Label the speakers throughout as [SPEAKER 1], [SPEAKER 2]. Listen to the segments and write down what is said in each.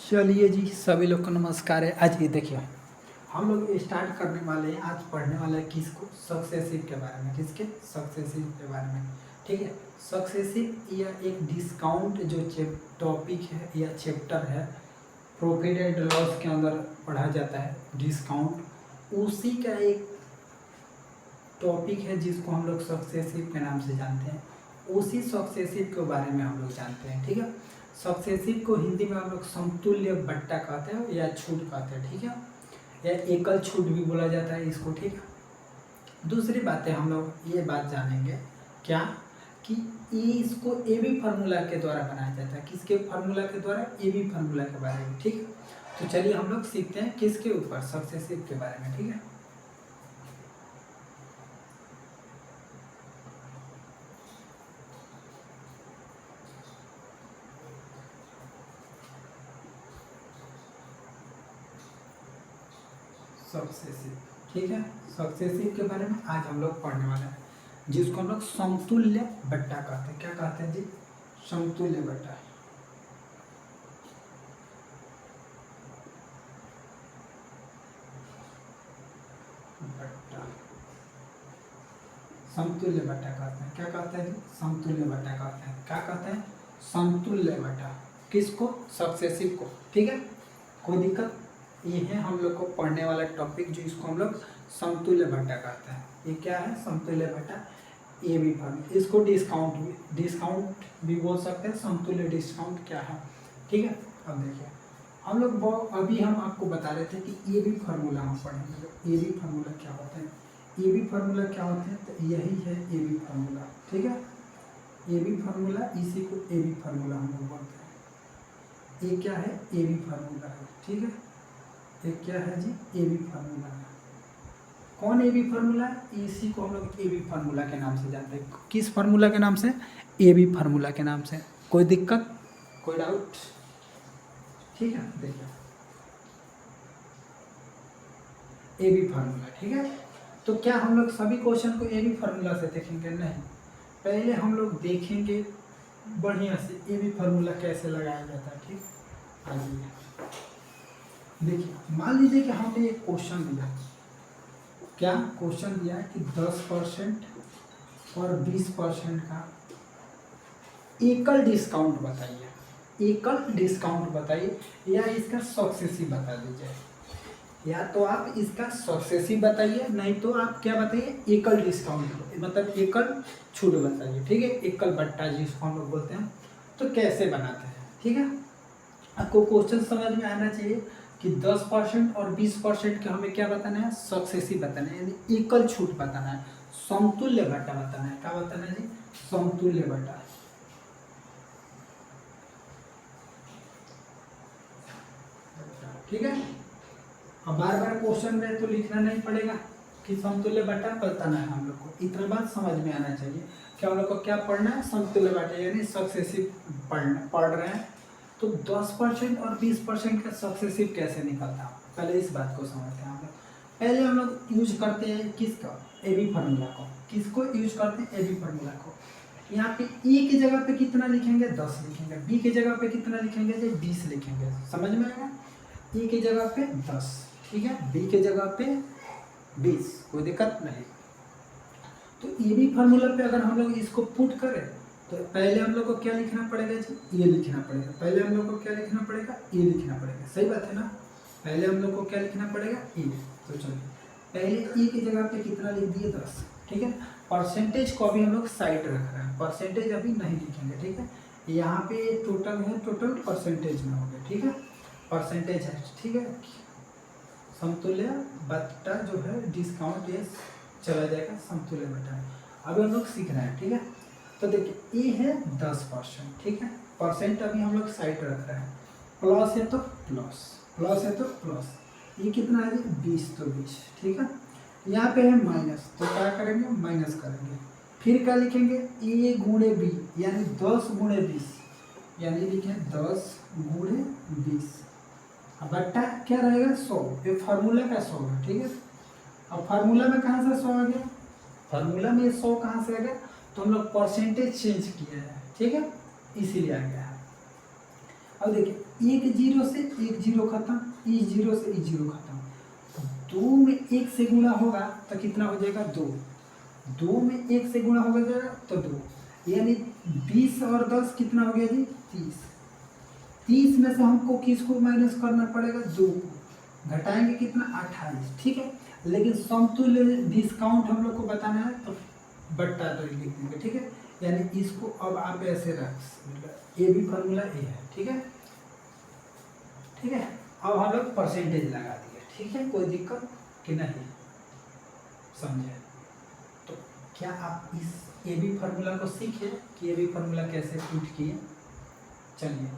[SPEAKER 1] चलिए जी, सभी लोग को नमस्कार है। आज ये देखिए, हम लोग स्टार्ट करने वाले हैं, आज पढ़ने वाले हैं किसको, सक्सेसिव के बारे में। किसके? सक्सेसिव के बारे में। ठीक है, सक्सेसिव या एक डिस्काउंट जो टॉपिक है या चैप्टर है, प्रॉफिट एंड लॉस के अंदर पढ़ा जाता है डिस्काउंट, उसी का एक टॉपिक है जिसको हम लोग सक्सेसिव के नाम से जानते हैं। उसी सक्सेसिव के बारे में हम लोग जानते हैं। ठीक है, सक्सेसिव को हिंदी में हम लोग समतुल्य बट्टा कहते हैं या छूट कहते हैं। ठीक है, या एकल छूट भी बोला जाता है इसको। ठीक है, दूसरी बात है, हम लोग ये बात जानेंगे क्या कि ये इसको ए बी फार्मूला के द्वारा बनाया जाता है। किसके फार्मूला के द्वारा? ए बी फार्मूला के बारे में। ठीक है, तो चलिए हम लोग सीखते हैं किसके ऊपर, सक्सेसिव के बारे में। ठीक है, सक्सेसिव। ठीक है, सक्सेसिव के बारे में आज हम लोग पढ़ने वाले हैं, जिसको हम लोग समतुल्य बट्टा कहते हैं। क्या कहते हैं जी? समतुल्य बट्टा। बट्टा, समतुल्य बट्टा कहते हैं। क्या कहते हैं जी? समतुल्य बट्टा कहते हैं। क्या कहते हैं? समतुल्य बट्टा। किसको? सक्सेसिव को। ठीक है, कोई दिक्कत? ये है हम लोग को पढ़ने वाला टॉपिक, जो इसको हम लोग समतुल्य बट्टा कहते हैं। ये क्या है? समतुल्य बट्टा, ए बी फॉर्मूला। इसको डिस्काउंट भी बोल सकते हैं। समतुल्य डिस्काउंट क्या है? ठीक है, अब देखिए, हम लोग अभी हम आपको बता रहे थे कि ए बी फार्मूला हम पढ़ेंगे। ए बी फार्मूला क्या होता है? ए बी फार्मूला क्या होते हैं? तो यही है ए बी फार्मूला। ठीक है, ए बी फार्मूला, इसी को ए बी फार्मूला हम लोग बोलते हैं। ये क्या है? ए बी फार्मूला है। ठीक है, ये क्या है जी? ए बी फार्मूला है। कौन ए बी फार्मूला है? इसी को हम लोग ए बी फार्मूला के नाम से जानते हैं। किस फार्मूला के नाम से? ए बी फार्मूला के नाम से। कोई दिक्कत, कोई डाउट? ठीक है, देखिए, ए बी फार्मूला। ठीक है, तो क्या हम लोग सभी क्वेश्चन को ए बी फार्मूला से देखेंगे? नहीं, पहले हम लोग देखेंगे बढ़िया से ए बी फार्मूला कैसे लगाया जाता है। ठीक, आइए देखिए, मान लीजिए कि हमने एक क्वेश्चन दिया। क्या क्वेश्चन दिया है कि 10% और 20% का एकल डिस्काउंट बताइए। एकल डिस्काउंट बताइए, या इसका सक्सेसिव बता दीजिए। या तो आप इसका सक्सेसिव बताइए, नहीं तो आप क्या बताइए? एकल डिस्काउंट, मतलब एकल छूट बताइए। ठीक है, एकल बट्टा जिसको हम लोग बोलते हैं। तो कैसे बनाते हैं? ठीक है, आपको क्वेश्चन समझ में आना चाहिए कि 10% और 20% का हमें क्या बताना है? सक्सेसिव बताना है, यानी एकल छूट बताना है, समतुल्य बट्टा बताना है। क्या बताना है जी? समतुल्य बट्टा। ठीक है, अब बार बार क्वेश्चन में तो लिखना नहीं पड़ेगा कि समतुल्य बट्टा बताना है। हम लोग को इतना बात समझ में आना चाहिए कि हम लोग को क्या पढ़ना है? समतुल्य बट्टा, यानी सक्सेसिव पढ़ रहे हैं। तो 10% और 20% का सक्सेसिव कैसे निकलता है? पहले इस बात को समझते हैं हम लोग। पहले हम लोग यूज करते हैं किसका? ए बी फार्मूला को। किसको यूज करते हैं? ए बी फार्मूला को। यहाँ पे ए की जगह पे कितना लिखेंगे? 10 लिखेंगे। बी की जगह पे कितना लिखेंगे? 20 लिखेंगे। समझ में आएगा? ए की जगह पे 10, ठीक है, बी के जगह पे 20, कोई दिक्कत नहीं। तो ए बी फार्मूला पे अगर हम लोग इसको पुट करें तो पहले हम लोग को क्या लिखना पड़ेगा जी? ये लिखना पड़ेगा। पहले हम लोग को क्या लिखना पड़ेगा? ये लिखना पड़ेगा। सही बात है ना? पहले हम लोग को क्या लिखना पड़ेगा? ये। तो चलिए, पहले ए की जगह पे कितना लिख दिए? 10। ठीक है, परसेंटेज को अभी हम लोग साइड रख रहे हैं, परसेंटेज अभी नहीं लिखेंगे। ठीक है, यहाँ पे टोटल है, टोटल परसेंटेज में हो गया। ठीक है, परसेंटेज है। ठीक है, समतुल्य बट्टा जो है डिस्काउंट, ये चला जाएगा समतुल्य बट्टा। अभी हम लोग सीख रहे हैं। ठीक है, तो देखिए, ये है 10%। ठीक है, परसेंट अभी हम लोग साइड रख रहे हैं। प्लस है तो प्लस, प्लस है तो प्लस। ये कितना है? 20, तो 20। ठीक है, यहाँ पे है माइनस, तो क्या करेंगे? माइनस करेंगे। फिर क्या लिखेंगे? ए गुणे बी, यानी 10 गुणे 20, यानी लिखे 10 गुणे 20। अब बट्टा क्या रहेगा? 100। ये फार्मूला का 100 है। ठीक है, अब फार्मूला में कहाँ से 100 आ गया? फार्मूला में 100 कहाँ से आ गया? तो हम लोग परसेंटेज चेंज किया है। ठीक है, इसीलिए आ गया है। अब देखिए, एक जीरो से एक जीरो खत्म, इस जीरो से इस जीरो खत्म। तो 2 में 1 से गुणा होगा तो कितना हो जाएगा 2, 2 में 1 से गुणा हो जाएगा तो 2, यानी 20 और 10 कितना हो गया जी 30। 30 में से हमको किसको माइनस करना पड़ेगा 2, घटाएंगे कितना 28, ठीक है। लेकिन समतुल्य डिस्काउंट हम लोग को बताना है तो बट्टा 2 लिख देंगे, ठीक है। यानी इसको अब आप ऐसे रख, ये भी फॉर्मूला ए है, ठीक है, ठीक है। अब हम लोग परसेंटेज लगा दिए, ठीक है, कोई दिक्कत कि नहीं, समझे। तो क्या आप इस ए बी फार्मूला को सीखे कि ए बी फार्मूला कैसे पुट किए। चलिए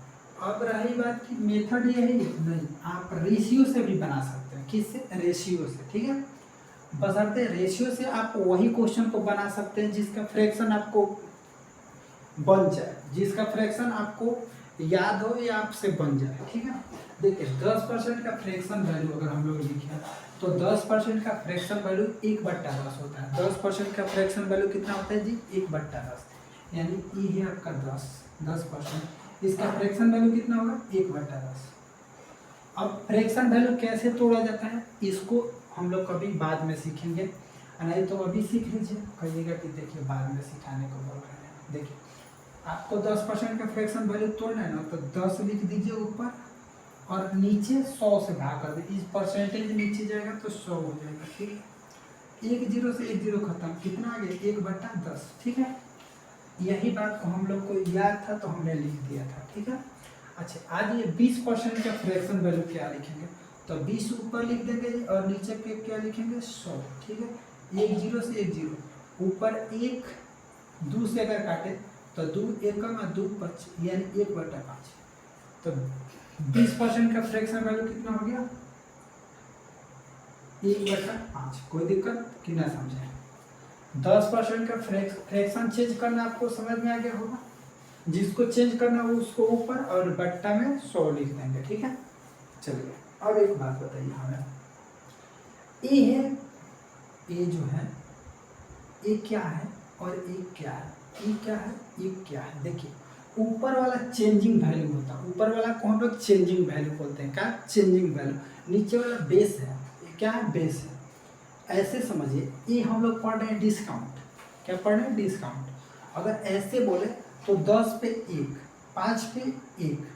[SPEAKER 1] अब रही बात कि मेथड ये है नहीं, आप रेशियो से भी बना सकते हैं। किससे, रेशियो से, ठीक है। बशर्ते रेशियो से आप वही क्वेश्चन को बना सकते हैं जिसका फ्रैक्शन आपको बन जाए, जिसका फ्रैक्शन आपको याद हो या आपसे बन जाए, ठीक है। देखिए 10% का फ्रैक्शन वैल्यू अगर हम लोग लिखें तो 10% का फ्रैक्शन वैल्यू 1/10 होता है। 10% का फ्रैक्शन वैल्यू कितना होता है जी 1/10, यानी ये है आपका 10%, इसका फ्रैक्शन वैल्यू कितना होगा 1/10। अब फ्रैक्शन वैल्यू कैसे तोड़ा जाता है इसको हम लोग कभी बाद में सीखेंगे, नहीं तो अभी सीख लीजिए, कहिएगा कि देखिए बाद में सिखाने को बोल रहे हैं। देखिए आपको 10% का फ्रैक्शन वैल्यू तोड़ना है ना, तो 10 लिख दीजिए ऊपर और नीचे 100 से भाग कर दीजिए, इस परसेंटेज नीचे जाएगा तो 100 हो जाएगा, ठीक है। 1 जीरो से 1 जीरो खत्म, कितना आ गया 1/10, ठीक है। यही बात को हम लोग को याद था तो हमने लिख दिया था, ठीक है। अच्छा आज ये 20% का फ्रैक्शन वैल्यू क्या लिखेंगे, तो 20 ऊपर लिख देंगे जी और नीचे पे क्या लिखेंगे 100, ठीक है। 1 जीरो से 1 जीरो, ऊपर 1 2 से अगर काटे तो 2 एकम और 2 5, यानी 1/5। तो 20% का फ्रैक्शन वैल्यू कितना हो गया 1/5। कोई दिक्कत कि ना समझे। 10% का फ्रैक्शन चेंज करना आपको समझ में आ गया होगा, जिसको चेंज करना हो उसको ऊपर और बट्टा में 100 लिख देंगे, ठीक है। चलिए अब एक बात बताइए हमें, ए है, ए जो है ए क्या है और ए क्या है, ए क्या है ए क्या है। देखिए ऊपर वाला चेंजिंग वैल्यू होता है, ऊपर वाला को हम लोग चेंजिंग वैल्यू बोलते हैं, क्या चेंजिंग वैल्यू। नीचे वाला बेस है, ये क्या है बेस है। ऐसे समझिए ये हम लोग पढ़ रहे हैं डिस्काउंट, क्या पढ़ रहे हैं डिस्काउंट। अगर ऐसे बोले तो 10 पे 1, 5 पे 1,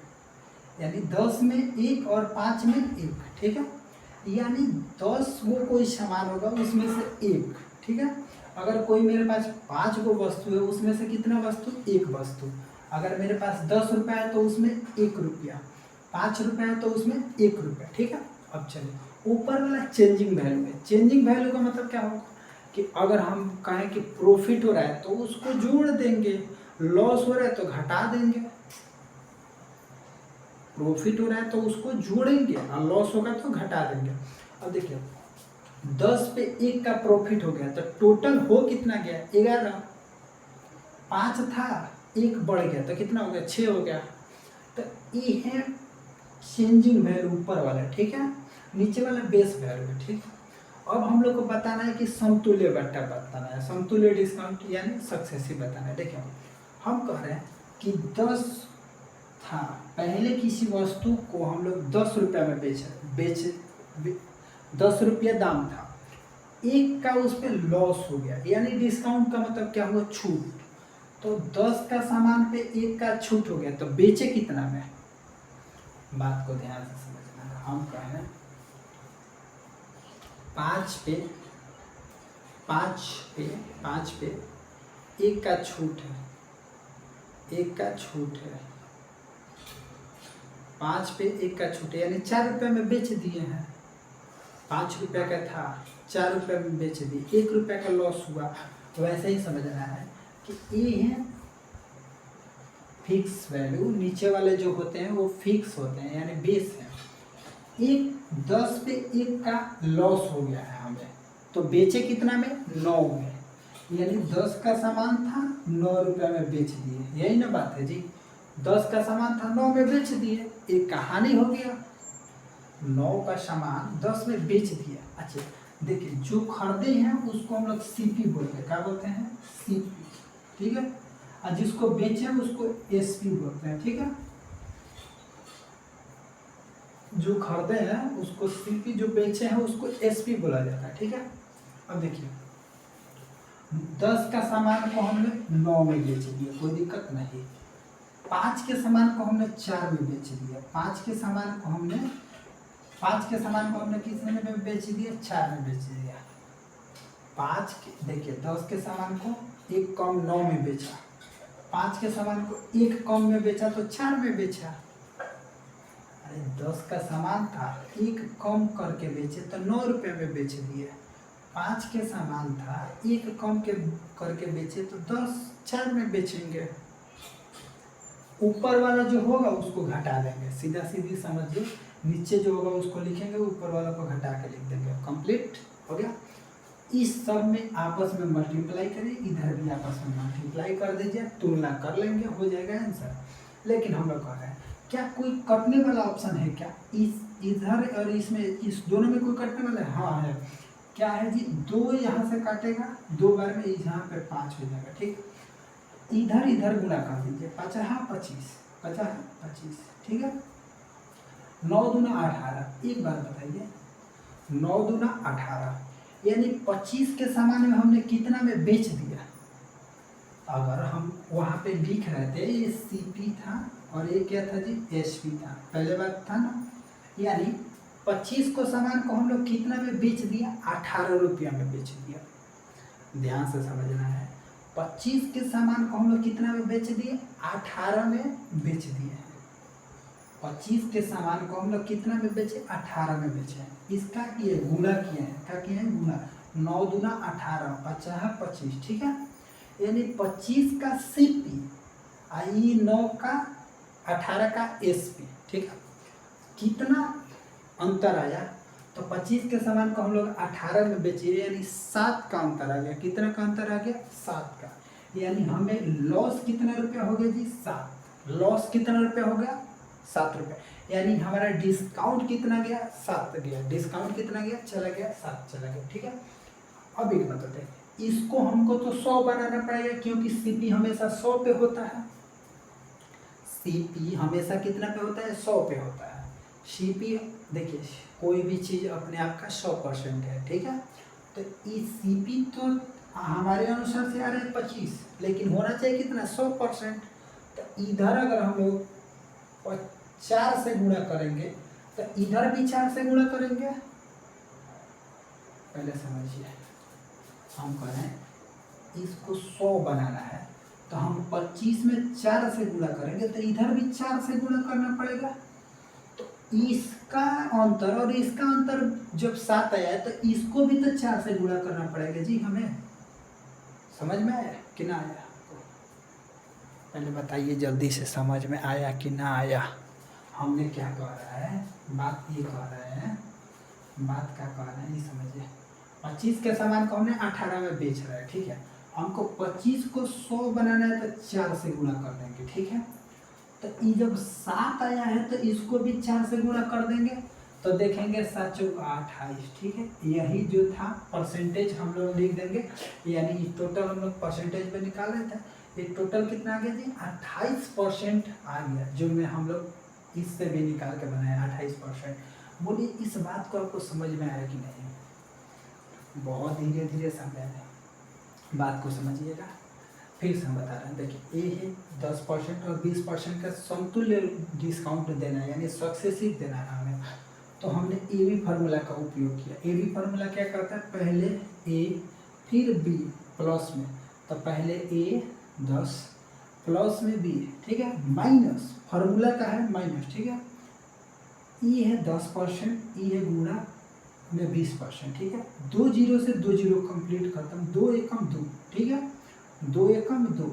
[SPEAKER 1] यानी 10 में 1 और 5 में 1, ठीक है। यानी 10 वो कोई सामान होगा उसमें से 1, ठीक है। अगर कोई मेरे पास 5 गो वस्तु है उसमें से कितना वस्तु 1 वस्तु। अगर मेरे पास 10 रुपया है तो उसमें 1 रुपया, 5 रुपया है तो उसमें 1 रुपया, ठीक है। अब चलिए ऊपर वाला चेंजिंग वैल्यू है। चेंजिंग वैल्यू का मतलब क्या होगा कि अगर हम कहें कि प्रॉफिट हो रहा है तो उसको जोड़ देंगे, लॉस हो रहा है तो घटा देंगे। प्रॉफिट हो रहा है तो उसको जोड़ेंगे और लॉस होगा तो घटा देंगे। अब देखिए 10 पे 1 का प्रॉफिट हो गया तो टोटल हो कितना गया 11, 5 था 1 बढ़ गया तो कितना हो गया 6 हो गया। तो ये है चेंजिंग वैल्यू ऊपर वाला, ठीक है। नीचे वाला बेस वैल्यू है, ठीक है। अब हम लोग को बताना है कि समतुल्य बट्टा बताना है, समतुल्य डिस्काउंट यानी सक्सेसिव बताना है। देखिए हम कह रहे हैं कि 10 था, पहले किसी वस्तु को हम लोग 10 रुपया में बेचे 10 रुपया दाम था, 1 का उस पर लॉस हो गया, यानी डिस्काउंट का मतलब क्या हुआ छूट। तो 10 का सामान पे 1 का छूट हो गया तो बेचे कितना में, बात को ध्यान से समझना है। हम कह रहे हैं 5 पे 1 का छूट है, 1 का छूट है, 5 पे 1 का छूट है, यानी 4 रुपये में बेच दिए हैं। 5 रुपये का था 4 रुपये में बेच दिए, 1 रुपये का लॉस हुआ। तो वैसे ही समझना है कि ये है फिक्स वैल्यू, नीचे वाले जो होते हैं वो फिक्स होते हैं यानी बेस है। 10 पे 1 का लॉस हो गया है हमें, तो बेचे कितना में 9 में, यानी 10 का सामान था 9 रुपये में बेच दिए, यही ना बात है जी। 10 का सामान था 9 में बेच दिए, एक कहानी हो गया। 9 का सामान 10 में बेच दिया। अच्छा देखिए जो खरीदे हैं उसको हम लोग सीपी बोलते हैं, क्या बोलते हैं सीपी, ठीक है। और जिसको बेचे उसको एसपी बोलते हैं, ठीक है। जो खरीदे हैं उसको सीपी, जो बेचे हैं उसको एसपी बोला जाता है, ठीक है। अब देखिए 10 का सामान को हमने 9 में बेच दिया, कोई दिक्कत नहीं। 5 के सामान को हमने 4 में बेच दिया, 5 के सामान को हमने किस में बेच दिया, 4 में बेच दिया। 5 के, देखिए 10 के सामान को एक कम 9 में बेचा, 5 के सामान को एक कम में बेचा तो 4 में बेचा। अरे 10 का सामान था, एक कम करके बेचे तो 9 रुपये में बेच दिए। 5 के सामान था, एक कम के करके बेचे तो 4 में बेचेंगे। ऊपर वाला जो होगा उसको घटा देंगे, सीधा सीधी समझिए, नीचे जो होगा उसको लिखेंगे, ऊपर वाला को घटा के लिख देंगे। कंप्लीट हो गया। इस सब में आपस में मल्टीप्लाई करिए, इधर भी आपस में मल्टीप्लाई कर दीजिए, तुलना कर लेंगे, हो जाएगा आंसर। लेकिन हम लोग कह रहे हैं क्या कोई कटने वाला ऑप्शन है क्या, इधर और इसमें, इस दोनों में कोई कटने वाला है? हाँ है। क्या है जी, 2 यहाँ से काटेगा, 2 बार में यहाँ पे 5 हो जाएगा, ठीक। इधर इधर गुणा कर दीजिए, 50 25, 50 25, ठीक है। 9 दूना 18, एक बार बताइए, 9 दूना 18, यानी 25 के सामान में हमने कितना में बेच दिया। अगर हम वहाँ पे लिख रहे थे ये सीपी था और ये क्या था जी, एसपी था, पहले बात था ना। यानी 25 को सामान को हम लोग कितना में बेच दिया, 18 रुपया में बेच दिया। ध्यान से समझना है, 25 के सामान को हम लोग कितना में बेच दिए, 18 में बेच दिए हैं। 25 के सामान को हम लोग कितना में बेचे, 18 में बेचे हैं। इसका किए गुणा किए हैं, क्या किए हैं, गुणा। 9 दूना 18, 50 25, ठीक है। यानी 25 का सीपी, आई 9 का 18 का एसपी, ठीक है। कितना अंतर आया, तो 25 के सामान को हम लोग 18 में बेचे, यानी 7 का अंतर आ गया। कितना का अंतर आ गया, 7 का। यानी हमें लॉस कितना रुपया हो गया जी, 7। लॉस कितना रुपया हो गया, 7 रुपये। यानी हमारा डिस्काउंट कितना गया, 7 गया। डिस्काउंट कितना गया, चला गया 7 चला गया, ठीक है। अब एक बात बताइए, इसको हमको तो 100 बनाना पड़ेगा, क्योंकि सीपी हमेशा 100 पे होता है। सीपी हमेशा कितना पे होता है, 100 पे होता है। सीपी देखिए, कोई भी चीज़ अपने आप का 100% है, ठीक है। तो इस सीपी तो हमारे अनुसार से आ रहा है 25, लेकिन होना चाहिए कितना, 100%। तो इधर अगर हम लोग 4 से गुणा करेंगे तो इधर भी 4 से गुणा करेंगे। पहले समझिए, हम कह रहे हैं इसको 100 बनाना है, तो हम 25 में 4 से गुणा करेंगे, तो इधर भी 4 से गुणा करना पड़ेगा। तो इसका अंतर और इसका अंतर जब 7 आया, तो इसको भी तो 4 से गुणा करना पड़ेगा जी हमें। समझ में आया कि ना आया आपको? पहले बताइए जल्दी से, समझ में आया कि ना आया? हमने क्या कह रहा है, बात ये कह रहे हैं, बात क्या कह रहे हैं ये समझिए। 25 के सामान को हमने 18 में बेच रहा है, ठीक है। हमको 25 को 100 बनाना है, तो 4 से गुणा कर देंगे, ठीक है। तो ये जब 7 आया है, तो इसको भी 4 से गुणा कर देंगे, तो देखेंगे 7 चौका 28, ठीक है। यही जो था परसेंटेज हम लोग लिख देंगे, यानी टोटल हम लोग परसेंटेज में निकाल रहे थे, ये टोटल कितना आ गया जी, 28% आ गया, जो में हम लोग इससे भी निकाल के बनाए 28%। बोलिए इस बात को आपको समझ में आया कि नहीं? बहुत धीरे धीरे समझाएं, बात को समझिएगा। फिर से हम बता रहे हैं, देखिए ए है 10% और 20% का समतुल्य डिस्काउंट देना है, यानी सक्सेसिव देना है हमें। तो हमने ए बी फार्मूला का उपयोग किया। ए बी फार्मूला क्या करता है, पहले ए फिर बी प्लस में, तो पहले ए 10 प्लस में बी, ठीक है, माइनस, फार्मूला का है माइनस, ठीक है। ई है 10%, ई है गुणा में 20%, ठीक है। 2 जीरो से 2 जीरो कंप्लीट खत्म, 2 एकम 2, ठीक है, 2 एकम 2,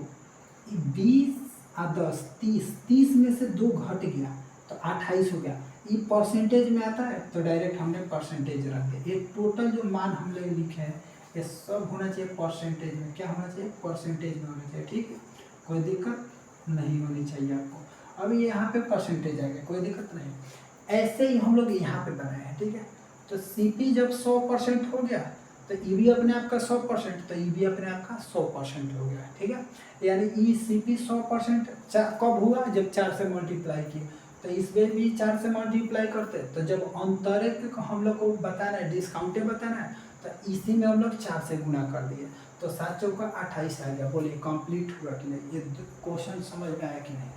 [SPEAKER 1] 20 और 10 30, 30 में से 2 घट गया तो 28 हो गया। ये परसेंटेज में आता है, तो डायरेक्ट हमने परसेंटेज रख दिया। ये टोटल जो मान हम लोग लिखे हैं, ये सब होना चाहिए परसेंटेज में। क्या होना चाहिए, परसेंटेज में होना चाहिए, ठीक है। कोई दिक्कत नहीं होनी चाहिए आपको। अभी यहाँ पे परसेंटेज आ गया, कोई दिक्कत नहीं। ऐसे ही हम लोग यहाँ पे बनाए हैं, ठीक है। तो सीपी जब 100% हो गया, तो ई भी अपने आप का 100%, तो ई भी अपने आप का 100% हो गया, ठीक है। यानी ई सी पी 100% कब हुआ, जब 4 से मल्टीप्लाई किए। तो इसमें भी 4 से मल्टीप्लाई करते हैं। तो जब अंतरिक हम लोग को बताना है, डिस्काउंटे बताना है, तो इसी में हम लोग 4 से गुना कर दिए, तो 7 चौका 28 आ गया। बोलिए कंप्लीट हुआ कि नहीं? ये क्वेश्चन समझ में आया कि नहीं?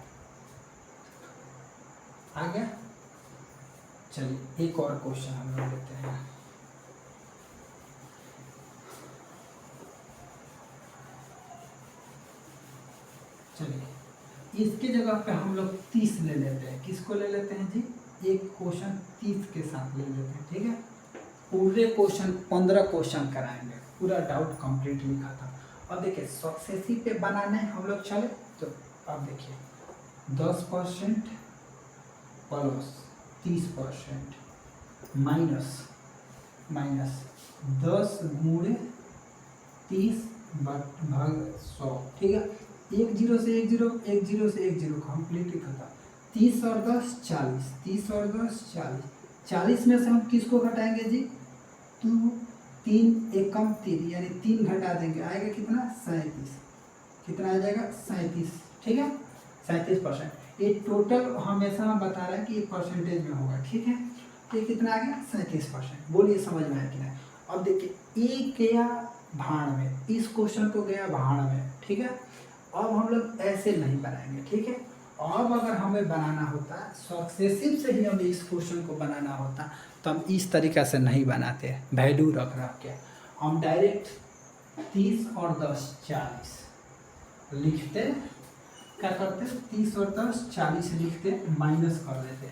[SPEAKER 1] आ गया? चलिए एक और क्वेश्चन हम लोग लेते हैं। चलिए इसके जगह पे हम लोग 30 ले लेते हैं। किसको ले लेते हैं जी? एक क्वेश्चन 30 के साथ ले लेते हैं, ठीक है। पूरे क्वेश्चन 15 क्वेश्चन कराएंगे, पूरा डाउट कंप्लीटली खत्म। अब देखिए सक्सेसिव पे बनाने हम लोग चले तो अब देखिए 10% प्लस 30% माइनस 10 गुणे 30 भाग 100, ठीक है। 1 0 से 1 0, 1 0 से 1 0 कंप्लीटली खत्म। 30 और 10 40, 30 और 10 40, 40 में से हम किसको घटाएंगे जी? 2 3 एकम 3 यानी 3 घटा देंगे, आएगा कितना? 37। कितना आ जाएगा? 37, ठीक है। 37%। ये टोटल हमेशा हम बता रहे हैं कि ये परसेंटेज में होगा, ठीक है। तो ये कितना आ गया? 37%। बोलिए समझ में आया कि नहीं? अब देखिए एक गया भाड़ में, इस क्वेश्चन को गया भाड़ में, ठीक है। अब हम लोग ऐसे नहीं बनाएंगे, ठीक है। अब अगर हमें बनाना होता सक्सेसिव से ही हमें इस क्वेश्चन को बनाना होता तो हम इस तरीका से नहीं बनाते, वैल्यू रख के हम डायरेक्ट 30 और 10 40 लिखते। क्या करते? 30 और 10 40 लिखते, माइनस कर देते।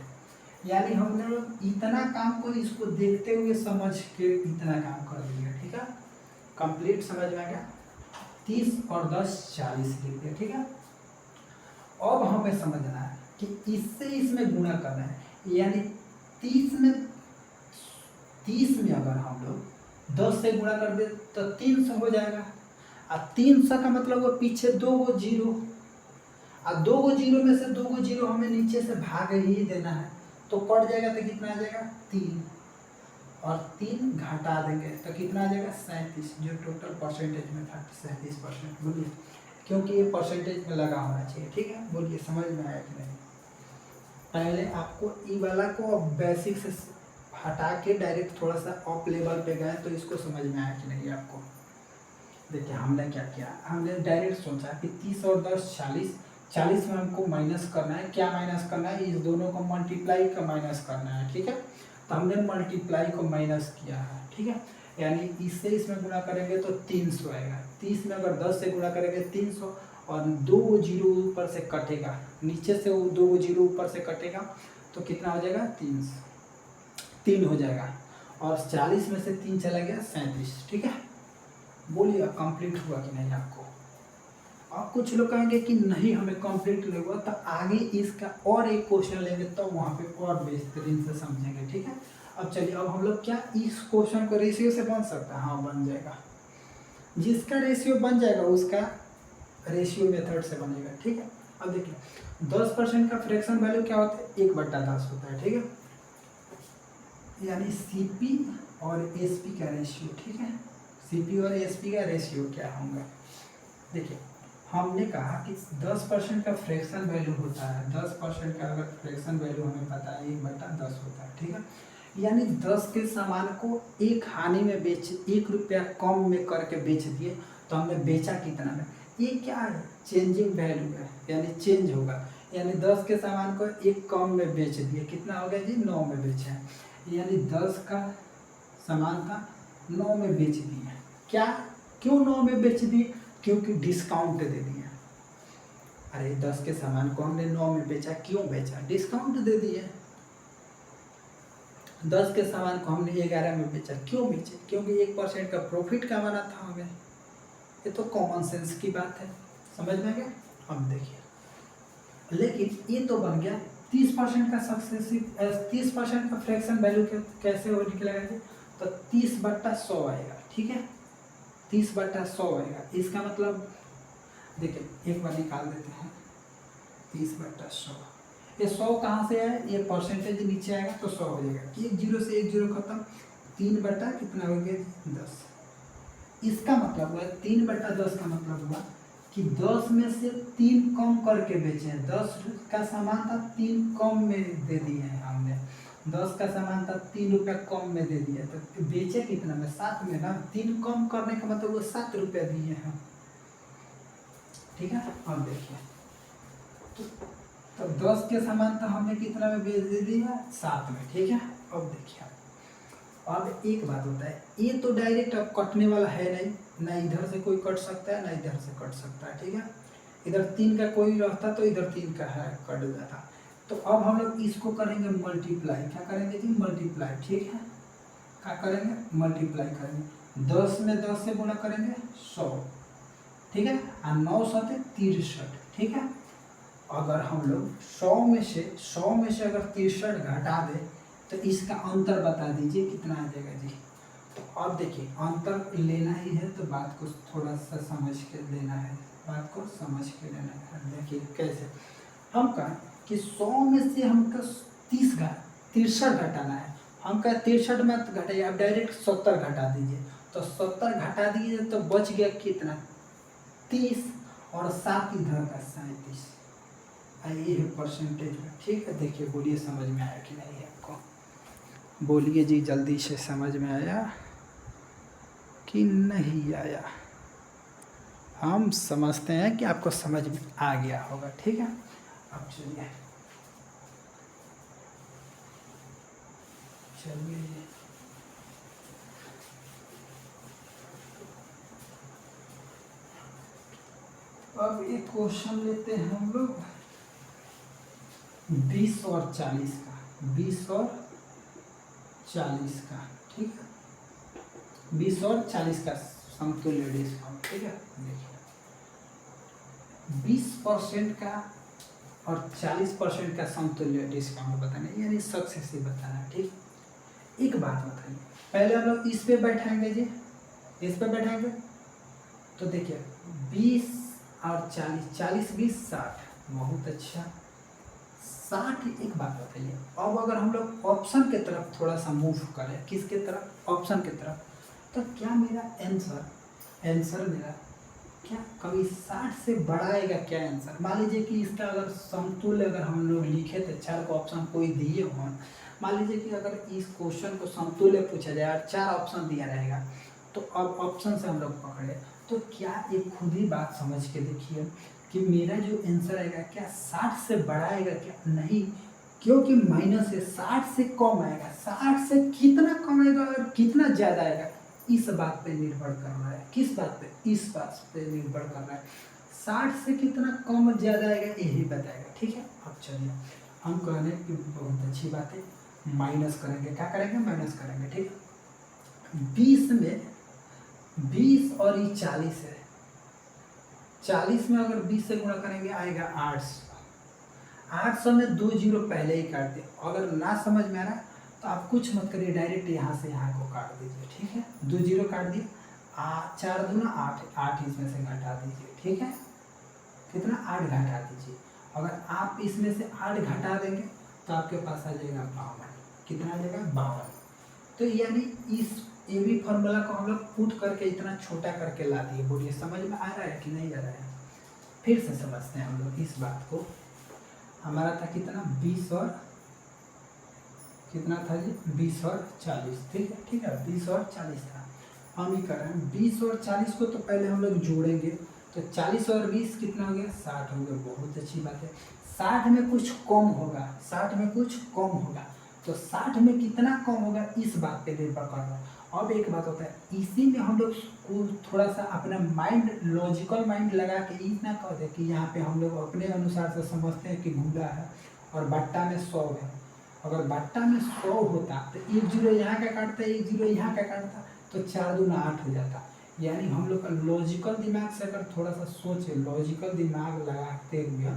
[SPEAKER 1] यानी हम लोग इतना काम को इसको देखते हुए समझ के इतना काम कर दिया, ठीक है। कंप्लीट समझ में आ गया? 30 और 10 40 लिख दिया, ठीक है। अब हमें समझना है कि इससे इसमें गुणा करना है, यानी 30 में अगर हम लोग 10 से गुणा कर दे तो 300 हो जाएगा। और 300 का मतलब वो पीछे 2 गो जीरो, और 2 गो जीरो में से 2 गो जीरो हमें नीचे से भाग ही देना है, तो कट जाएगा तो कितना आ जाएगा? 3, और 3 घटा देंगे तो कितना आ जाएगा? 37, जो टोटल परसेंटेज में था 37%। बोलिए, क्योंकि ये परसेंटेज में लगा होना चाहिए, ठीक है। बोलिए समझ में आया कि नहीं? पहले आपको ई वाला को बेसिक से हटा के डायरेक्ट थोड़ा सा अप लेवल पे गए तो इसको समझ में आया कि नहीं आपको? देखिए हमने क्या किया, हमने डायरेक्ट सोचा कि 30 और 10 40, 40 में हमको माइनस करना है। क्या माइनस करना है? इस दोनों को मल्टीप्लाई का माइनस करना है, ठीक है। तो हमने मल्टीप्लाई को माइनस किया है, ठीक है। यानी इससे इसमें गुणा करेंगे तो 300 आएगा। 30 में अगर 10 से गुणा करेंगे 300, और 2 जीरो ऊपर से कटेगा, नीचे से वो 2 जीरो ऊपर से कटेगा तो कितना हो जाएगा? 3 हो जाएगा। और 40 में से 3 चला गया 37, ठीक है। बोलिए कंप्लीट हुआ कि नहीं आपको? अब कुछ लोग कहेंगे कि नहीं हमें कंप्लीट नहीं हुआ, तो आगे इसका और एक क्वेश्चन लेंगे तो वहाँ पे और बेहतरीन से समझेंगे, ठीक है। अब चलिए, अब हम लोग क्या इस क्वेश्चन को रेशियो से बन सकता है? हाँ बन जाएगा। जिसका रेशियो बन जाएगा उसका रेशियो मेथड से बनेगा, ठीक है। अब देखिए 10% का फ्रैक्शन वैल्यू क्या होता है? 1/10 होता है, ठीक है। यानी सीपी और एसपी का रेशियो, ठीक है। सीपी और एसपी का रेशियो क्या होगा? देखिए हमने कहा कि 10% का फ्रैक्शन वैल्यू होता है, 10% का अगर फ्रैक्शन वैल्यू हमें पता है 1/10 होता है, ठीक है। यानी 10 के सामान को एक हानि में बेच, 1 रुपया कम में करके बेच दिए, तो हमने बेचा कितना में? ये क्या है? चेंजिंग वैल्यू है, यानी चेंज होगा। यानी 10 के सामान को एक कम में बेच दिए, कितना हो गया जी? 9 में बेचे हैं। यानी 10 का सामान था 9 में बेच दिए। क्या? क्यों 9 में बेच दिए? क्योंकि डिस्काउंट दे दिए। अरे 10 के सामान को हमने 9 में बेचा, क्यों बेचा? डिस्काउंट दे दिए। 10 के सामान को हमने 11 में बेचा, क्यों बेचे? क्योंकि 1% का प्रॉफिट कमाना था हमें। ये तो कॉमन सेंस की बात है, समझ में आ गया? अब देखिए, लेकिन ये तो बन गया 30% का सक्सेसिव, 30% का फ्रैक्शन वैल्यू कैसे हो निकलेगा? तो 30/100 आएगा, ठीक है। 30/100 आएगा। इसका मतलब देखिए एक बार निकाल देते हैं, 30/100। ये 100 कहाँ से है? ये परसेंटेज नीचे आएगा तो 100 हो जाएगा। 1 0 से 1 0 खत्म, 3/कितना हो गया? 10। इसका मतलब हुआ 3/10 का मतलब हुआ कि 10 में से 3 कम करके बेचे, 10 का सामान था 3 कम में दे दिए हैं हमने, 10 का सामान था 3 रुपया कम में दे दिया, तो बेचे कितना में 7 में ना, 3 कम करने का मतलब वो 7 रुपया दिए हैं। ठीक है, अब देखिए तो 10 के सामान तो हमने कितना में बेच दे दिया 7 में। ठीक है, अब देखिए अब एक बात होता है, ये तो डायरेक्ट अब कटने वाला है नहीं, ना इधर से कोई कट सकता है ना इधर से कट सकता है। ठीक है, इधर 3 का कोई रहता तो इधर 3 का है कट जाता। तो अब हम लोग इसको करेंगे मल्टीप्लाई, क्या करेंगे जी मल्टीप्लाई। ठीक है, क्या करेंगे मल्टीप्लाई करेंगे, 10 में 10 से गुणा करेंगे 100। ठीक है, और 9 7 63। ठीक है, अगर हम लोग 100 में से अगर 63 घटा दे तो इसका अंतर बता दीजिए कितना आ जाएगा जी। तो अब देखिए अंतर लेना ही है तो बात को थोड़ा सा समझ के लेना है, बात को समझ के लेना है। देखिए कैसे हम कहें कि 100 में से हमको 63 घटाना है, हम कहें 63 मत घटाइए, अब डायरेक्ट 70 घटा दीजिए। तो 70 घटा दीजिए तो बच गया कितना 30 और 7 इधर का 37, ये है परसेंटेज में। ठीक है, देखिए बोलिए समझ में आया कि नहीं आपको, बोलिए जी जल्दी से समझ में आया कि नहीं आया। हम समझते हैं कि आपको समझ में आ गया होगा। ठीक है, अब चलिए अब एक क्वेश्चन लेते हैं हम लोग 20 और 40 का, 20 और 40 का। ठीक है, 20 और 40 का समतुल्य डिस्काउंट। ठीक है, देखिए 20% का और 40% का समतुल्य डिस्काउंट बताना है, यानी सक्सेसिव बताना है। ठीक, एक बात बताइए, पहले हम लोग इस पे बैठाएंगे जी, इस पे बैठाएंगे तो देखिए 20 और 40, 40 20 60, बहुत अच्छा 60। एक बात बताइए, अब अगर हम लोग ऑप्शन के तरफ थोड़ा सा मूव करें, किसके तरफ ऑप्शन के तरफ, तो क्या मेरा आंसर मेरा क्या कभी 60 से बड़ा आएगा क्या आंसर। मान लीजिए कि इसका अगर समतुल्य अगर हम लोग लिखे थे 4 को ऑप्शन कोई दिए हों, मान लीजिए कि अगर इस क्वेश्चन को समतुल्य पूछा जाए और 4 ऑप्शन दिया रहेगा, तो अब ऑप्शन से हम लोग पकड़े तो क्या एक खुद ही बात समझ के देखिए कि मेरा जो आंसर आएगा क्या 60 से बड़ा आएगा क्या, नहीं, क्योंकि माइनस है, 60 से कम आएगा। 60 से कितना कम आएगा और कितना ज़्यादा आएगा इस बात पे निर्भर कर रहा है। किस बात पे, इस बात पे निर्भर कर रहा है, 60 से कितना कम ज़्यादा आएगा यही बताएगा। ठीक है, अब चलिए हम कह रहे हैं कि बहुत अच्छी बात है, माइनस करेंगे, क्या करेंगे माइनस करेंगे। ठीक है, 20 में 20 और ये 40 है, 40 में अगर 20 से गुणा करेंगे आएगा 800। 800 में 2 जीरो पहले ही काट दिए, अगर ना समझ में आ रहा है तो आप कुछ मत करिए, डायरेक्ट यहाँ से यहाँ को काट दीजिए। ठीक है, 2 जीरो काट दिए, 4 दूना 8, 8 इसमें से घटा दीजिए। ठीक है, कितना 8 घटा दीजिए, अगर आप इसमें से 8 घटा देंगे तो आपके पास आ जाएगा 52, कितना आ जाएगा 52। तो यानी इस ये भी फॉर्मूला को हम लोग पुट करके इतना छोटा करके ला दिए। बोलिए समझ में आ रहा है कि नहीं आ रहा है, फिर से समझते हैं हम लोग इस बात को। हमारा था कितना 20 और कितना था जी 20 और 40। ठीक है, ठीक है 20 और 40 था, हम ही कर रहे हैं 20 और 40 को तो पहले हम लोग जोड़ेंगे, तो 40 और 20 कितना हो गया 60 हो गया, बहुत अच्छी बात है। 60 में कुछ कम होगा, 60 में कुछ कम होगा, तो 60 में कितना कम होगा इस बात पे निर्भर कर रहा है। अब एक बात होता है, इसी में हम लोग थोड़ा सा अपना माइंड, लॉजिकल माइंड लगा के इतना कह दे कि यहाँ पे हम लोग अपने अनुसार से समझते हैं कि गुड़ा है और बट्टा में 100 है। अगर बट्टा में 100 होता तो 1 जीरो यहाँ का काटता, 1 जीरो यहाँ का काटता, तो 4 दूना 8 हो जाता। यानी हम लोग का लॉजिकल दिमाग से अगर थोड़ा सा सोचे, लॉजिकल दिमाग लगाते हुए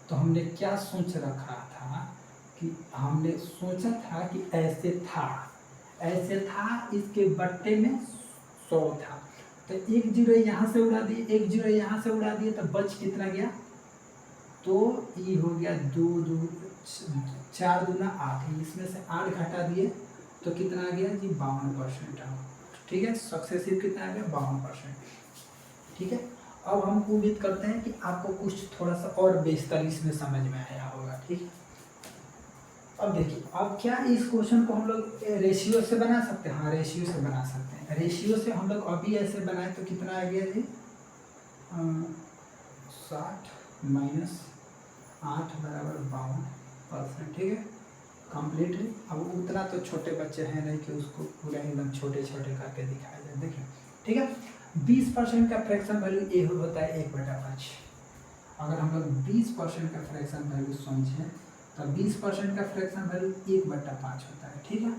[SPEAKER 1] तो हमने क्या सोच रखा था कि हमने सोचा था कि ऐसे था, इसके बट्टे में 100 था, तो 1 जीरो यहाँ से उड़ा दिए, 1 जीरो यहाँ से उड़ा दिए, तो बच कितना गया, तो ये हो गया 4 दूना 8, इसमें से 8 घटा दिए तो कितना आ गया जी 52%। ठीक है, सक्सेसिव कितना आ गया 52%। ठीक है, अब हम उम्मीद करते हैं कि आपको कुछ थोड़ा सा और बेहतर इसमें समझ में आया होगा। ठीक है, अब देखिए, अब क्या इस क्वेश्चन को हम लोग रेशियो से बना सकते हैं? हाँ, रेशियो से बना सकते हैं। रेशियो से हम लोग अभी ऐसे बनाए तो कितना आ गया जी? 60 माइनस 8 बराबर 52%। ठीक है, कम्प्लीटली। अब उतना तो छोटे बच्चे हैं नहीं कि उसको पूरा एकदम छोटे छोटे करके दिखाया जाए। देखिए, ठीक है, 20% का फ्रैक्शन वैल्यू ये होता है 1/5। अगर हम लोग 20% का फ्रैक्शन वैल्यू समझें तो 20% का फ्रैक्शन वैल्यू 1/5 होता है। ठीक है,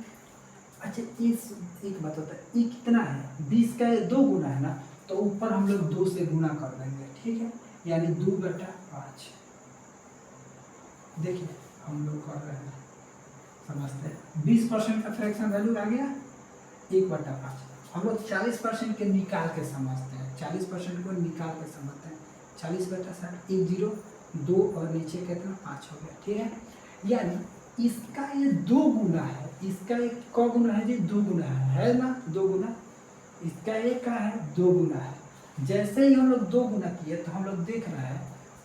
[SPEAKER 1] अच्छा, इस एक बात होता है, ये कितना है? 20 का ये 2 गुना है ना, तो ऊपर हम लोग 2 से गुना कर देंगे। ठीक है, यानी 2/5। देखिए हम लोग कर रहे हैं, समझते हैं। 20% का फ्रैक्शन वैल्यू आ गया 1/5। हम लोग 40% के निकाल के समझते हैं, 40% को निकाल के समझते हैं। 40/60, 1 0 2 और नीचे कितना 5 हो गया। ठीक है, यानी इसका ये 2 गुना है, इसका एक क गुना है जी? 2 गुना है ना? 2 गुना इसका एक का है, 2 गुना है। जैसे ही हम लोग 2 गुना किए तो हम लोग देख रहे हैं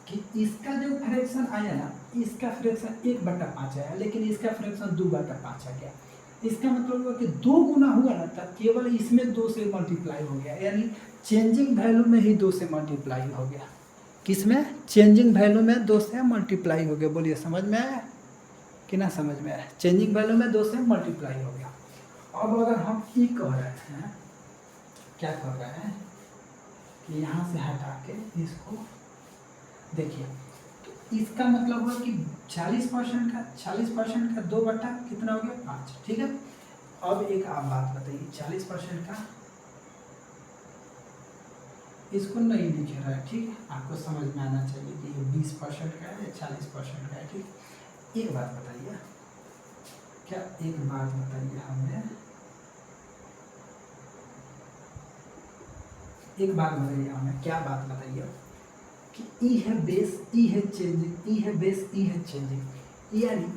[SPEAKER 1] कि इसका जो फ्रैक्शन आया ना, इसका फ्रैक्शन 1/5 आया, लेकिन इसका फ्रैक्शन 2/5 आ गया। इसका मतलब हुआ कि 2 गुना हुआ ना, तब केवल इसमें 2 से मल्टीप्लाई हो गया, यानी चेंजिंग वैल्यू में ही 2 से मल्टीप्लाई हो गया। किसमें? चेंजिंग वैल्यू में 2 से मल्टीप्लाई हो गया। बोलिए, समझ में आया कि ना समझ में आया? चेंजिंग वैल्यू में 2 से मल्टीप्लाई हो गया। अब अगर हम ई कह रहे हैं, क्या कर रहे हैं कि यहाँ से हटा के इसको देखिए, तो इसका मतलब हुआ कि 40% का 2 बटा कितना हो गया? 5। ठीक है, अब एक आप बात बताइए, 40% का इसको नहीं लिख रहा है। ठीक है, आपको समझ में आना चाहिए कि ये 20% का है या 40% का है। ठीक, एक बात बताइए, क्या एक बात बताइए हमें, एक बात बताइए हमें, क्या बात बताइए कि ई है बेस, ई है चेंजिंग, ई है बेस, ई है चेंजिंग, यानी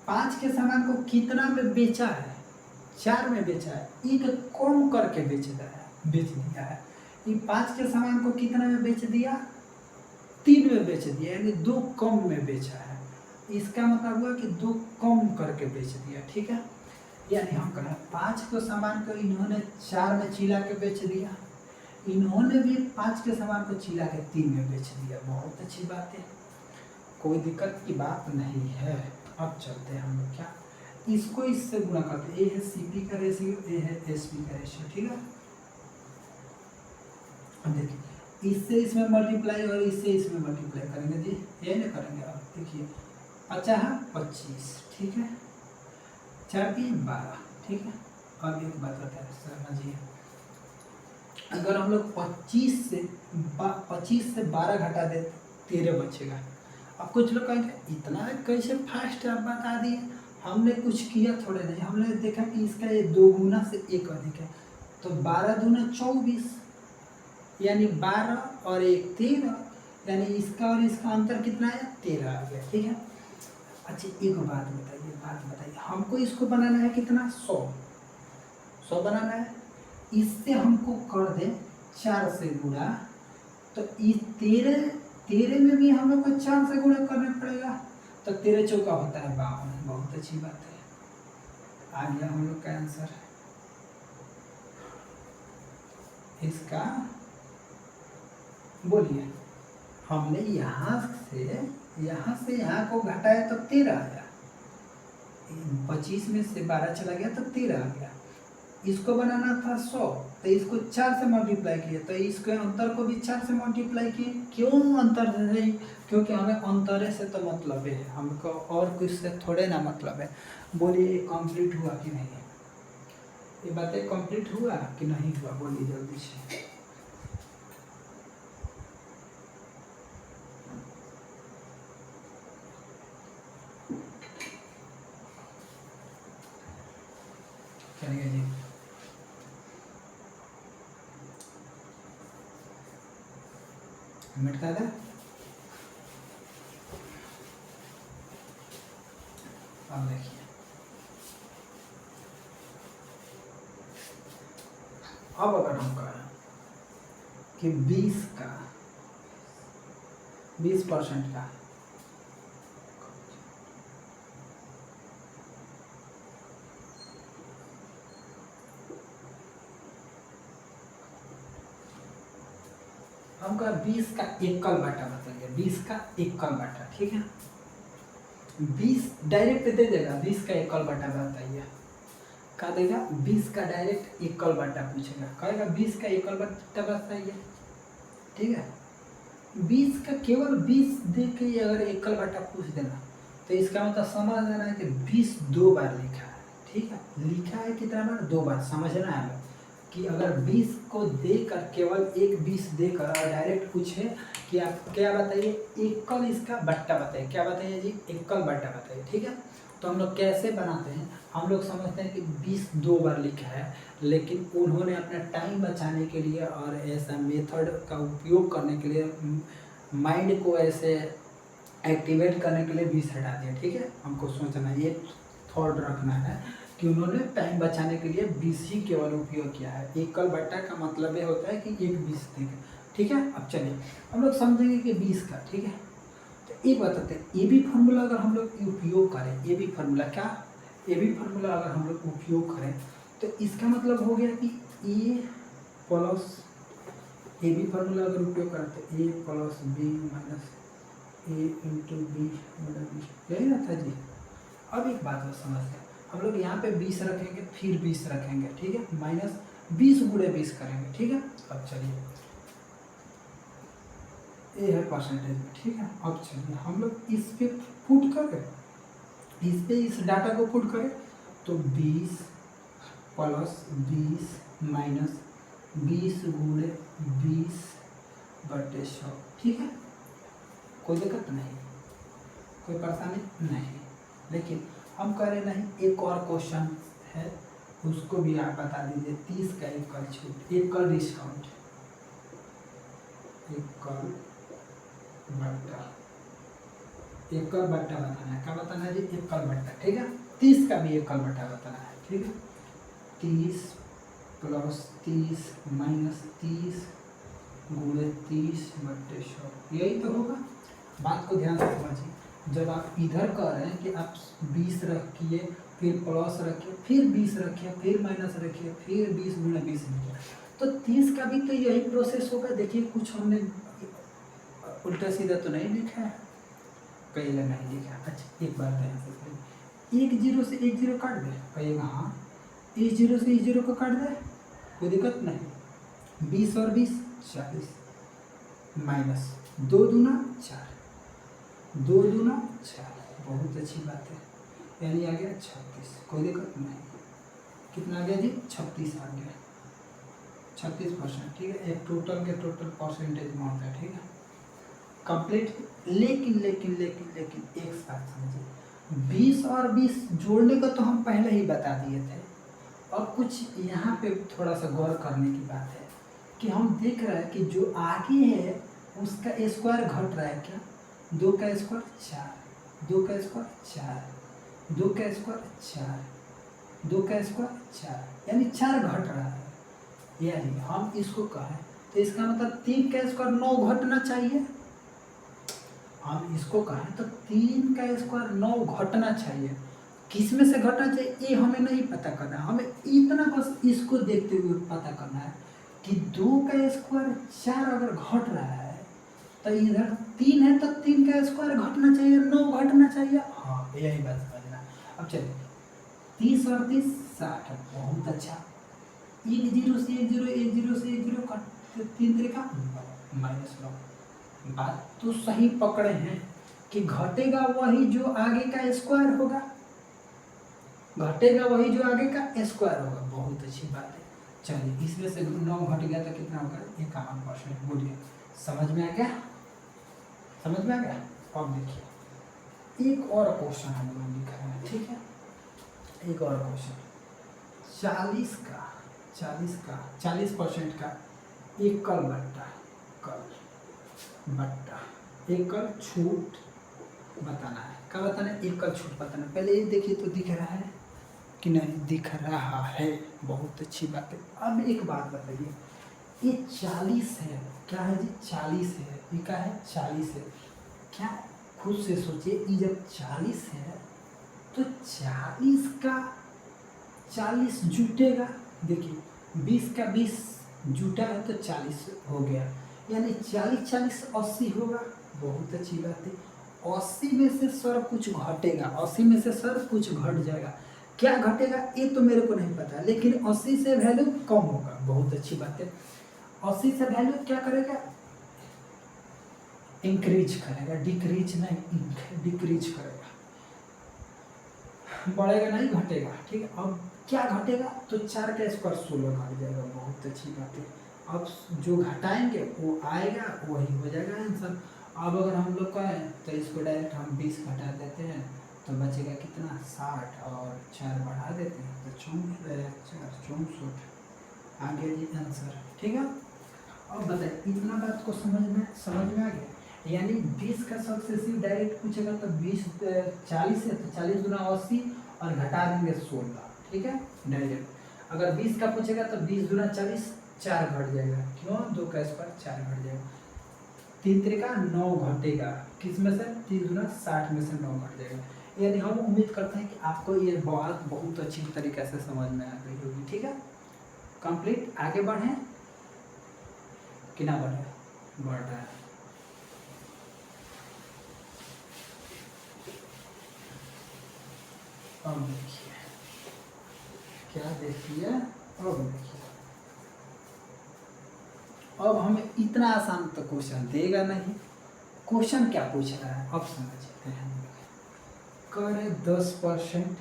[SPEAKER 1] 5 के सामान को कितना में बेचा है? 4 में बेचा है। ई को कम करके बेच दिया है। ये 5 के सामान को कितना में बेच दिया? 3 में बेच दिया, यानी 2 कम में बेचा है। इसका मतलब हुआ कि 2 कम करके बेच दिया। ठीक है, यानी हम कहें 5 के सामान को इन्होंने 4 में चिल्ला के बेच दिया, इन्होंने भी 5 के सामान को चिल्ला के 3 में बेच दिया। बहुत अच्छी बात है, कोई दिक्कत की बात नहीं है। अब चलते हैं हम लोग, क्या इसको इससे गुणा करते हैं। ए है सीपी का रेशियो, ए है एसपी का रेशियो। ठीक है, अब देखिए, इससे इसमें मल्टीप्लाई और इससे इसमें मल्टीप्लाई करेंगे जी, ये ना करेंगे। अब देखिए, 50 25। ठीक है, 4 की 12। ठीक है, अब एक बात बता समझिए, अगर हम लोग 25 से 12 घटा दे 13 बचेगा। अब कुछ लोग कहेंगे इतना कैसे फास्ट आप बता दिए, हमने कुछ किया थोड़े नहीं, हमने देखा कि इसका ये 2 गुना से 1 अधिक है, तो 12 दूना 24, यानी 12 और 1 13, यानी इसका और इसका अंतर कितना है? 13 आ गया। ठीक है, अच्छा एक बात बताइए, हमको इसको बनाना है कितना? 100 बनाना है। इससे हमको कर दे 4 से गुणा, तो इस 13 में भी हम लोग को 4 से गुणा करना पड़ेगा, तो 13 चौका होता है 52। बहुत अच्छी बात है, आ गया हम लोग का आंसर। इसका बोलिए, हमने यहाँ से यहाँ को घटाया तो 13 आया, 25 में से 12 चला गया तो 13 आ गया। इसको बनाना था 100, तो इसको 4 से मल्टीप्लाई किए, तो इसके अंतर को भी 4 से मल्टीप्लाई किए। क्यों अंतर है? क्योंकि हमें अंतरे से तो मतलब है, हमको और कुछ से थोड़े ना मतलब है। बोलिए, कंप्लीट हुआ कि नहीं? ये बातें कंप्लीट हुआ कि नहीं हुआ? बोलिए जल्दी से। चलिए जी, मिटा दे। अब देखिए, अब अगर हम कहें कि 20% का हमका 20 का एकल बाटा बताइए, 20 का एकल बाटा, ठीक है। 20 डायरेक्ट दे देगा, 20 का एकल बाटा बताइए, क्या देगा? 20 का डायरेक्ट एकल बाटा पूछेगा, कहेगा 20 का एकल बाटा बताइए, ठीक है। 20 का केवल 20 दे के अगर एकल बाटा पूछ देना तो इसका मतलब समझ लेना है कि 20 दो बार लिखा है, ठीक है। लिखा है कितना बार? 2 बार। समझना है कि अगर 20 को देकर केवल एक 20 देकर और डायरेक्ट पूछे कि आप क्या बताइए, एकल इसका बट्टा बताइए, क्या बताइए जी? एकल बट्टा बताइए, ठीक है। तो हम लोग कैसे बनाते हैं, हम लोग समझते हैं कि 20 2 बार लिखा है, लेकिन उन्होंने अपना टाइम बचाने के लिए और ऐसा मेथड का उपयोग करने के लिए, माइंड को ऐसे एक्टिवेट करने के लिए 20 हटा दिया, ठीक है। हमको सोचना, ये थॉट रखना है कि उन्होंने टाइम बचाने के लिए 20 ही केवल उपयोग किया है। एकल बट्टा का मतलब ये होता है कि एक 20 देगा, ठीक है। अब चलिए हम लोग समझेंगे कि 20 का, ठीक है। तो एक बताते हैं, ए बी फार्मूला अगर हम लोग उपयोग करें, ए बी फार्मूला क्या, ए बी फार्मूला अगर हम लोग उपयोग करें तो इसका मतलब हो गया कि ए प्लस, ए बी फार्मूला अगर उपयोग करें तो ए प्लस बी माइनस ए इंटू बी बटा बी, यही ना था जी। अब एक बात समझते हैं, हम लोग यहाँ पे 20 रखेंगे, फिर 20 रखेंगे, ठीक है, माइनस 20 गुणे 20 करेंगे, ठीक है। अब चलिए ये है परसेंटेज में, ठीक है। अब चलिए हम लोग इस पे पुट करें, इस पे इस डाटा को पुट करें तो 20 प्लस 20 माइनस 20 गुणे 20 बटे 100, ठीक है। कोई दिक्कत नहीं, कोई परेशानी नहीं। लेकिन हम कह रहे नहीं, एक और क्वेश्चन है, उसको भी आप बता दीजिए। 30 का एकल छूट, एकल डिस्काउंट, एकल बट्टा, एकल बट्टा बताना है। क्या बताना है जी? एकल बट्टा, ठीक है। 30 का भी एकल बट्टा बताना है, ठीक है। 30 प्लस 30 माइनस 30 गुणे 30 बटे 100, यही तो होगा। बात को ध्यान से समझिए, जब आप इधर कह रहे हैं कि आप 20 रखिए, फिर प्लस रखिए, फिर 20 रखिए, फिर माइनस रखिए, फिर 20 गुणे 20 लिखिए, तो 30 का भी तो यही प्रोसेस होगा। देखिए कुछ हमने उल्टा सीधा तो नहीं लिखा है, पहले नहीं लिखा। अच्छा एक बात ध्यान से करिए, एक 0 से एक 0 काट दे, कहिएगा हाँ, इस 0 से इस 0 को काट दे, कोई दिक्कत नहीं। 20 और 20 40 माइनस 2 दूना 4, 2 दूना 4, बहुत अच्छी बात है, यानी आ गया 36, कोई दिक्कत नहीं। कितना आ गया जी? 36 आ गया, 36%, ठीक है। एक टोटल के टोटल परसेंटेज में होता है, ठीक है, कंप्लीट। लेकिन लेकिन लेकिन लेकिन एक बात समझिए, 20 और 20 जोड़ने का तो हम पहले ही बता दिए थे, और कुछ यहाँ पे थोड़ा सा गौर करने की बात है कि हम देख रहे हैं कि जो आगे है उसका स्क्वायर घट रहा है क्या? 2 का स्क्वायर 4, 2 का स्क्वायर 4, 2 का स्क्वायर 4, 2 का स्क्वायर 4, यानी 4 घट रहा है। यानी हम इसको कहें तो इसका मतलब 3 का स्क्वायर 9 घटना चाहिए। हम इसको कहें तो 3 का स्क्वायर 9 घटना चाहिए। किस में से घटना चाहिए ये हमें नहीं पता करना, हमें इतना बस इसको देखते हुए पता करना है कि 2 का स्क्वायर 4 अगर घट रहा है तो इधर 3 है तो 3 का स्क्वायर घटना चाहिए, 9 घटना चाहिए। हाँ यही बात समझना। अब चलिए 30 और 30 60, बहुत अच्छा। एक 0 से एक 0, एक 0 से एक 0 का 3 3 का माइनस 9। बात तो सही पकड़े हैं कि घटेगा वही जो आगे का स्क्वायर होगा, घटेगा वही जो आगे का स्क्वायर होगा, बहुत अच्छी बात है। चलिए इसमें से 9 घट गया तो कितना होगा? 51%। बोलिए समझ में आ गया? समझ में आ गया? अब देखिए एक और क्वेश्चन हम लोग लिख रहे हैं, ठीक है। एक और क्वेश्चन 40% का एकल बट्टा, एकल छूट बताना है। क्या बताना है? एकल छूट बताना है। पहले ये देखिए तो दिख रहा है कि नहीं? दिख रहा है, बहुत अच्छी बात है। अब एक बात बताइए, ये 40 है, क्या है जी 40 है, ये क्या है 40 है। क्या खुद से सोचिए, ये जब 40 है तो 40 का 40 जुटेगा। देखिए 20 का 20 जुटा है तो 40 हो गया, यानी 40 40 80 होगा। बहुत अच्छी बात है। 80 में से सर कुछ घटेगा, 80 में से सर कुछ घट जाएगा। क्या घटेगा ये तो मेरे को नहीं पता, लेकिन 80 से वैल्यू कम होगा। बहुत अच्छी बात है। 80 से वैल्यू क्या करेगा, इंक्रीज करेगा, डिक्रीज नहीं, डिक्रीज करेगा, बढ़ेगा नहीं घटेगा। ठीक है, अब क्या घटेगा तो 4 का स्क्वायर 16 घट जाएगा। बहुत अच्छी बात है। अब जो घटाएंगे वो आएगा, वही हो जाएगा आंसर। अब अगर हम लोग कहें तो इसको डायरेक्ट हम 20 घटा देते हैं तो बचेगा कितना 60, और 4 बढ़ा देते हैं तो 64 आ गया जी आंसर। ठीक है, अब बताइए इतना बात को समझ में आ गया। यानी 20 का सक्सेसिव डायरेक्ट पूछेगा तो 20 40 है तो 40 गुना 80 और घटा देंगे 16। ठीक है, डायरेक्ट। अगर 20 का पूछेगा तो 20 गुना 40 4 घट जाएगा। क्यों, 2 का स्क्वायर 4 घट जाएगा। 3 त्रिका 9 घटेगा, किस में से 3 गुना 60 में से 9 घट जाएगा। यानी हम उम्मीद करते हैं कि आपको ये बात बहुत अच्छी तरीके से समझ में आ गई होगी। ठीक है, कंप्लीट। आगे बढ़े कि ना बढ़े, बढ़ रहा है। अब देखिए क्या देखिए, अब देखिए अब हमें इतना आसान तो क्वेश्चन देगा नहीं। क्वेश्चन क्या पूछ रहा है अब समझते हैं। करे 10%,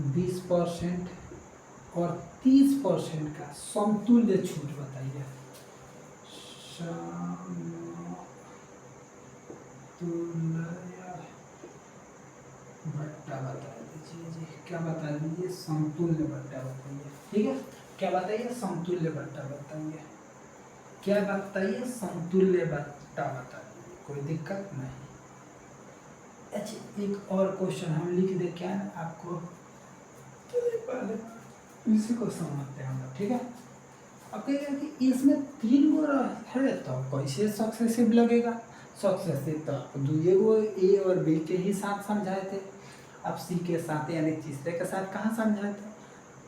[SPEAKER 1] 20% और 30% का समतुल्य छूट बताइए। भट्टा बता दीजिए जी, क्या बता दीजिए, समतुल्य भट्टा बताइए। ठीक है, क्या बताइए, समतुल्य भट्टा बताइए। क्या बताइए, समतुल्य भट्टा बताइए, कोई दिक्कत नहीं। अच्छा, एक और क्वेश्चन हम लिख दे क्या है आपको, पहले इसी को समझते हैं हम लोग। ठीक है, अब कहेगा कि इसमें 3 गो है तो कैसे सक्सेसिव लगेगा। सक्सेसिव तो 2 गो ए और बी के ही साथ समझाए थे, अब सी के साथ यानी तीसरे के साथ कहाँ समझाए थे।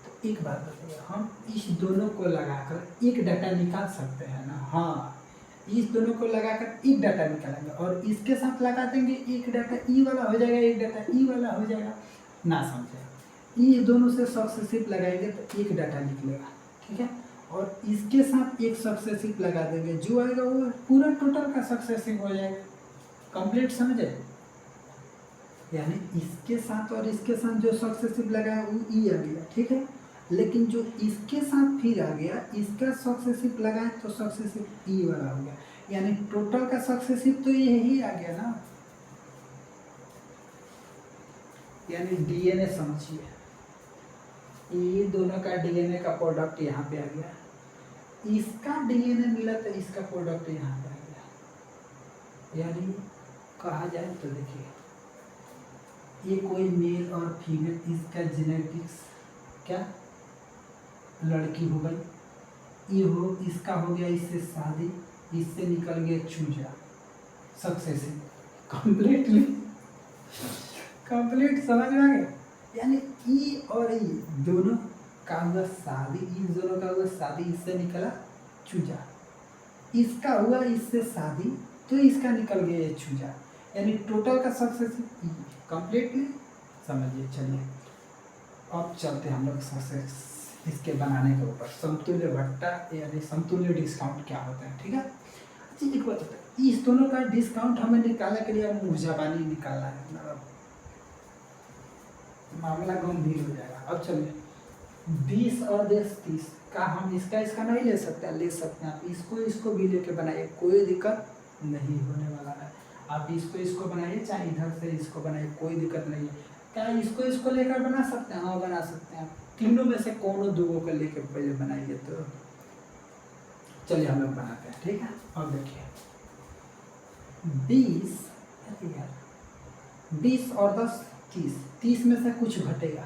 [SPEAKER 1] तो एक बात बताइए, हम इस दोनों को लगाकर एक डाटा निकाल सकते हैं ना। हाँ, इस दोनों को लगाकर एक डाटा निकालेंगे और इसके साथ लगा देंगे एक डाटा ई वाला हो जाएगा, एक डाटा ई वाला हो जाएगा। ना समझे, ये दोनों से सक्सेसिव लगाएंगे तो एक डाटा निकलेगा। ठीक है, और इसके साथ एक सक्सेसिव लगा देंगे, जो आएगा वो पूरा टोटल का सक्सेसिव हो जाएगा। कंप्लीट समझे, यानी इसके साथ और इसके साथ जो सक्सेसिव लगाया वो ई आ गया। ठीक है, लेकिन जो इसके साथ फिर आ गया, इसका सक्सेसिव लगाए तो सक्सेसिव ई वाला हो गया, यानी टोटल का सक्सेसिव तो यही आ गया ना। यानी डीएनए समझिए, ये दोनों का डीएनए का प्रोडक्ट यहाँ पे आ गया, इसका डीएनए मिला तो इसका प्रोडक्ट यहाँ पे आ गया। यानी कहा जाए तो देखिए, ये कोई मेल और फीमेल, इसका जेनेटिक्स क्या लड़की हो गई, ये हो इसका हो गया इससे शादी, इससे निकल गया चूजा, सक्सेसिव। कंप्लीटली कंप्लीट समझ में आ गया। यानी ई और ई दोनों का हुआ शादी, इन दोनों का हुआ शादी, इससे निकला चूजा, इसका हुआ इससे शादी तो इसका निकल गया ये चूजा, यानी टोटल का सक्सेसिव ई। कंप्लीटली समझिए। चलिए अब चलते हैं हम लोग सक्सेस इसके बनाने के ऊपर, समतुल्य भट्टा यानी समतुल्य डिस्काउंट क्या होता है। ठीक है, अच्छा एक बात होता है, इस दोनों का डिस्काउंट हमें निकालने के लिए मुर्जाबानी निकालना है, मतलब मामला गंभीर हो जाएगा। अब चलिए 20 और 30 का हम इसका नहीं ले सकते, ले सकते हैं आप इसको भी लेके बनाइए, कोई दिक्कत नहीं होने वाला है। आप इसको बनाइए, चाहे इधर से इसको बनाइए, कोई दिक्कत नहीं है। क्या इसको लेकर बना सकते हैं, हाँ बना सकते हैं। तीनों में से कोनो दो को लेकर पहले बनाइए तो चलिए हम लोग बनाते हैं। ठीक है, अब देखिए 20 और 10 30 में से कुछ घटेगा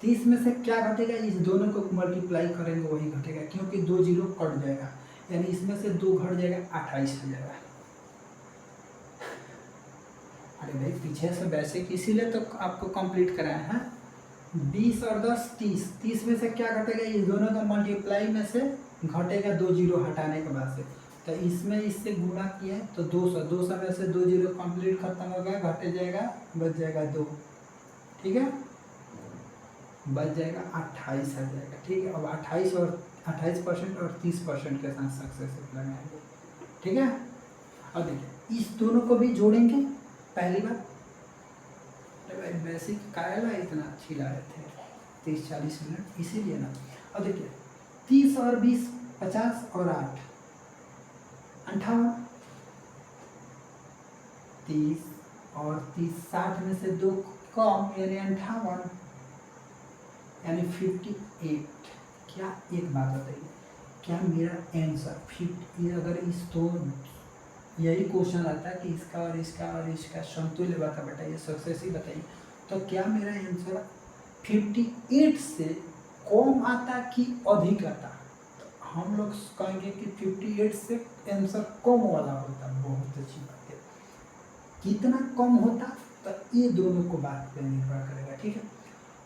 [SPEAKER 1] 30 में से क्या घटेगा, इस दोनों को मल्टीप्लाई करेंगे वही घटेगा, क्योंकि 2 जीरो कट जाएगा, यानी इसमें से 2 घट जाएगा, 28 हो जाएगा। अरे भाई पीछे से बेसिक इसीलिए तो आपको कंप्लीट कराया है। 20 और 10 30, 30 में से क्या घटेगा, इस दोनों का मल्टीप्लाई में से घटेगा 2 जीरो हटाने के बाद से, तो इसमें इससे गुणा किया तो 200, 200 में से 2 जीरो कंप्लीट खत्म हो गया, घटे जाएगा, बच जाएगा 2, ठीक है, बच जाएगा 28 आ जाएगा, ठीक है। अब 28% और 30% के साथ सक्सेसिव लगाएंगे, ठीक है। अब देखिए इस दोनों को भी जोड़ेंगे, पहली बार बेसिक कायला इतना अच्छी ला रहे थे 30-40 मिनट इसीलिए ना। अब देखिए 30 और 20 50 और 8 58, 30 और 30 60 में से 2 कम यानी 58 यानी 58। क्या एक बात बताइए, क्या मेरा आंसर 50, अगर इस तो यही क्वेश्चन आता है कि इसका और इसका और इसका समतुल्य बताइए, सक्सेसिव बताइए, तो क्या मेरा आंसर 58 से कम आता कि अधिक आता, तो हम लोग कहेंगे कि 58 से आंसर कम वाला होता। बहुत अच्छी बात है, कितना कम होता, तो ये दोनों को बात पे निर्भर करेगा, ठीक है।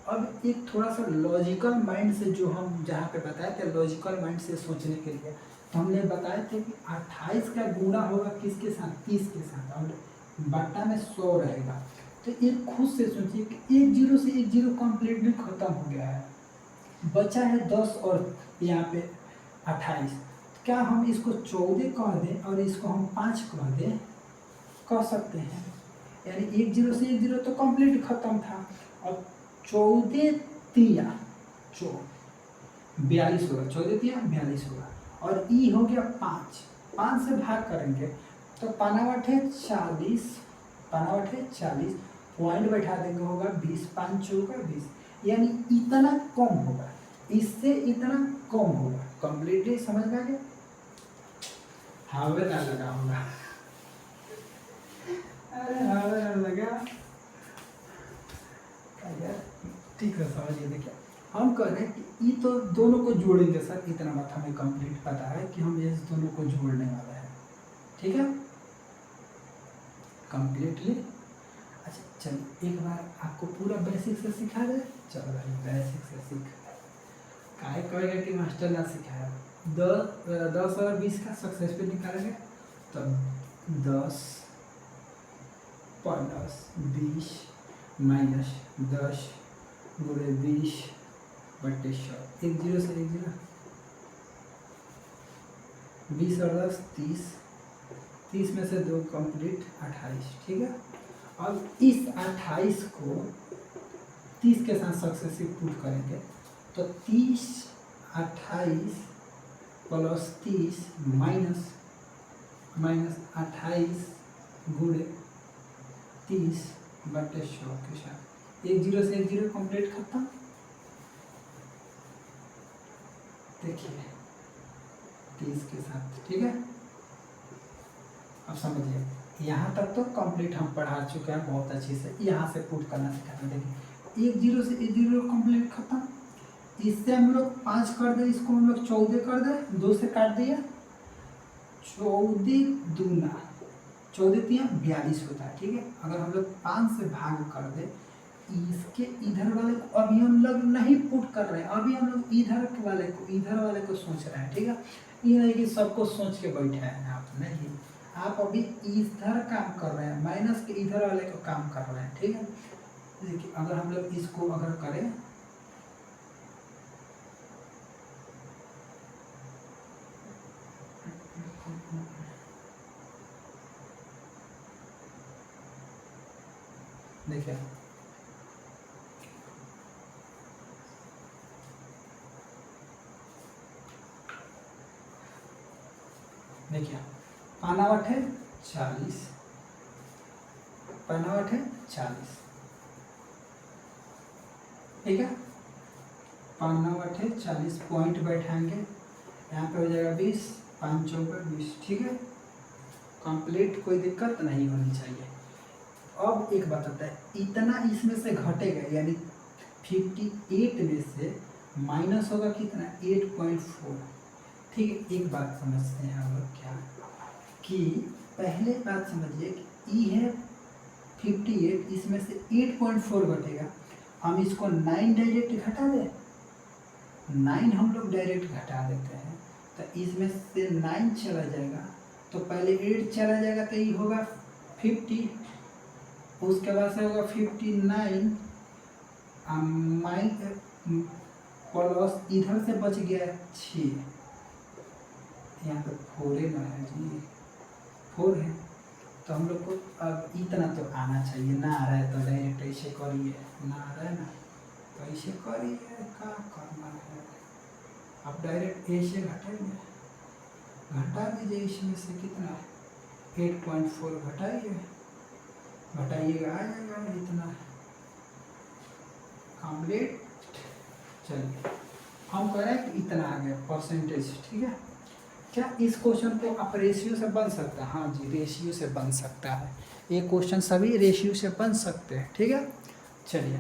[SPEAKER 1] अब एक थोड़ा सा लॉजिकल माइंड से, जो हम जहाँ पे बताए थे लॉजिकल माइंड से सोचने के लिए, तो हमने बताए थे कि 28 का गुणा होगा किसके साथ, 30 के साथ, और बट्टा में 100 रहेगा, तो ये खुद से सोचिए कि 1 जीरो से 1 जीरो कम्प्लीटली खत्म हो गया है, बचा है 10 और यहाँ पे 28, तो क्या हम इसको 14 कह दें और इसको हम 5 कह दें, कह सकते हैं, यानी 1 जीरो से 1 जीरो तो कम्प्लीट खत्म था, और 14 तिया 42 होगा, 14 तिया 42 होगा, और ई हो गया 5 से भाग करेंगे तो 5/40, 5/40 पॉइंट बैठा देंगे, होगा 20, 5 होगा 20, यानी इतना कम होगा, इससे इतना कम होगा। कंप्लीटली समझ में आ गया, हावे ना लगा होगा, अरे हावे ना लगा यार, ठीक है समझिए। देखिए हम कह रहे हैं कि ये तो दोनों को जोड़ेंगे सर, इतना बात हमें कंप्लीट पता है कि हम इस दोनों को जोड़ने वाले हैं, ठीक है, कंप्लीटली। अच्छा चलिए एक बार आपको पूरा बेसिक से सिखा दे, चलो भाई बेसिक से सीख, काहे कहेगा कि मास्टर ना सिखाया। 10 और 20 का सक्सेसफुल निकालेंगे, तो 10 प्लस 20 माइनस 10 गुणे 20 बट्टे 100, 1 जीरो से 1 जीरो, 20 और 10 30, 30 में से 2 कंप्लीट 28, ठीक है। अब इस 28 को 30 के साथ सक्सेसिव पुट करेंगे, तो 30 28 प्लस 30 माइनस 28 गुणे 30 बट्टे 100 के साथ 1 जीरो से 1 जीरो कंप्लीट खत्म। देखिए 30 के साथ, ठीक है। अब समझिए यहाँ तक तो कंप्लीट हम पढ़ा चुके हैं बहुत अच्छे से, यहाँ से पुट करना सिखाते हैं। देखिए 1 जीरो से 1 जीरो कंप्लीट खत्म, इससे हम लोग 5 कर दे, इसको हम लोग 14 कर दे, 2 से काट दिया, 14 दूना 14 तिया 42 होता है, ठीक है। अगर हम लोग 5 से भाग कर दे, इसके इधर वाले को अभी हम लोग नहीं पुट कर रहे हैं, अभी हम लोग इधर वाले को सोच रहे हैं, ठीक है। ये नहीं कि सबको सोच के बैठे हैं आप, नहीं, आप अभी इधर काम कर रहे हैं, माइनस के इधर वाले को काम कर रहे हैं, ठीक है। देखिए अगर हम लोग इसको अगर करें, देखिए देखिए 5 है 40, 5 है 40, ठीक है। 5 है 40 पॉइंट बैठाएंगे, यहाँ पे हो जाएगा 20, 5 चौका 20, ठीक है। कंप्लीट, कोई दिक्कत नहीं होनी चाहिए। अब एक बात आता है, इतना इसमें से घटेगा, यानी 58 में से माइनस होगा कितना 8.4। ठीक है, एक बात समझते हैं हम लोग क्या कि पहले बात समझिए कि ई है 58, इसमें से 8.4 घटेगा। हम इसको 9 डायरेक्ट घटा दें, 9 हम लोग डायरेक्ट घटा देते हैं तो इसमें से 9 चला जाएगा, तो पहले 8 चला जाएगा तो ये होगा 50, उसके बाद से होगा 59 प्लस इधर से बच गया 6, यहाँ पे 4 ना है जी, 4 है। तो हम लोग को अब इतना तो आना चाहिए, ना आ रहा है तो डायरेक्ट ऐसे करिए, ना आ रहा है ना तो ऐसे करिए, क्या करना है। आप डायरेक्ट ऐसे घटाइए, घटा दीजिए, इसमें से कितना 8.4 घटाइए, घटाइएगा आ जाएगा इतना कंप्लीट। चलिए हम कह रहे हैं कि इतना आ गया परसेंटेज। ठीक है, क्या इस क्वेश्चन को आप रेशियो से बन सकता है? हाँ जी, रेशियो से बन सकता है, ये क्वेश्चन सभी रेशियो से बन सकते हैं। ठीक है, चलिए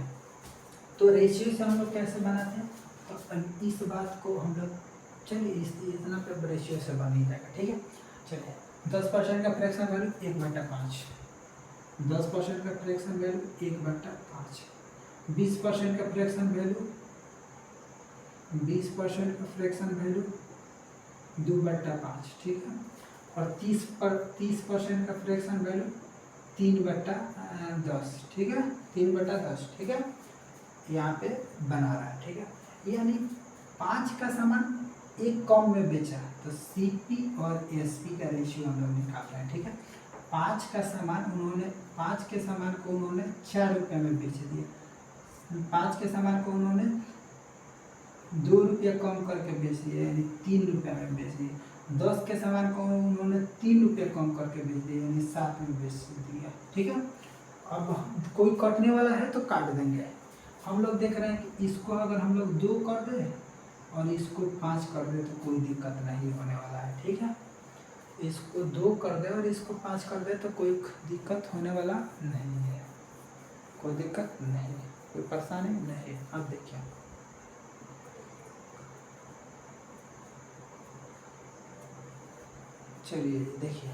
[SPEAKER 1] तो रेशियो से हम लोग कैसे बनाते हैं, तो इस बात को हम लोग चलिए इतना पे रेशियो से बन ही जाएगा। ठीक है, चलिए 10% का फ्रैक्शन वैल्यू 1/5, 10% का फ्रैक्शन वैल्यू 1/5, 20% का फ्रैक्शन वैल्यू 20% का फ्रैक्शन वैल्यू 2/5। ठीक है, और 30% का फ्रैक्शन वैल्यू 3/10। ठीक है, 3/10। ठीक है, यहाँ पे बना रहा है। ठीक है, यानी 5 का सामान एक कम में बेचा तो सीपी और एसपी का रेशियो हम लोग निकाल रहे हैं। ठीक है, 5 का सामान उन्होंने 5 के सामान को उन्होंने 4 रुपये में बेच दिया, 5 के सामान को उन्होंने 2 रुपये कम करके बेच दिया यानी 3 रुपये में बेच दिए। 10 के सामान को उन्होंने 3 रुपये कम करके बेच दिया यानी 7 में बेच दिया। ठीक है, अब कोई कटने वाला है तो काट देंगे। हम लोग देख रहे हैं कि इसको अगर हम लोग 2 कर दें और इसको 5 कर दे तो कोई दिक्कत नहीं होने वाला है। ठीक है, इसको 2 कर दे और इसको 5 कर दे तो कोई दिक्कत होने वाला नहीं है, कोई दिक्कत नहीं, कोई परेशानी नहीं। अब देखिए चलिए देखिए,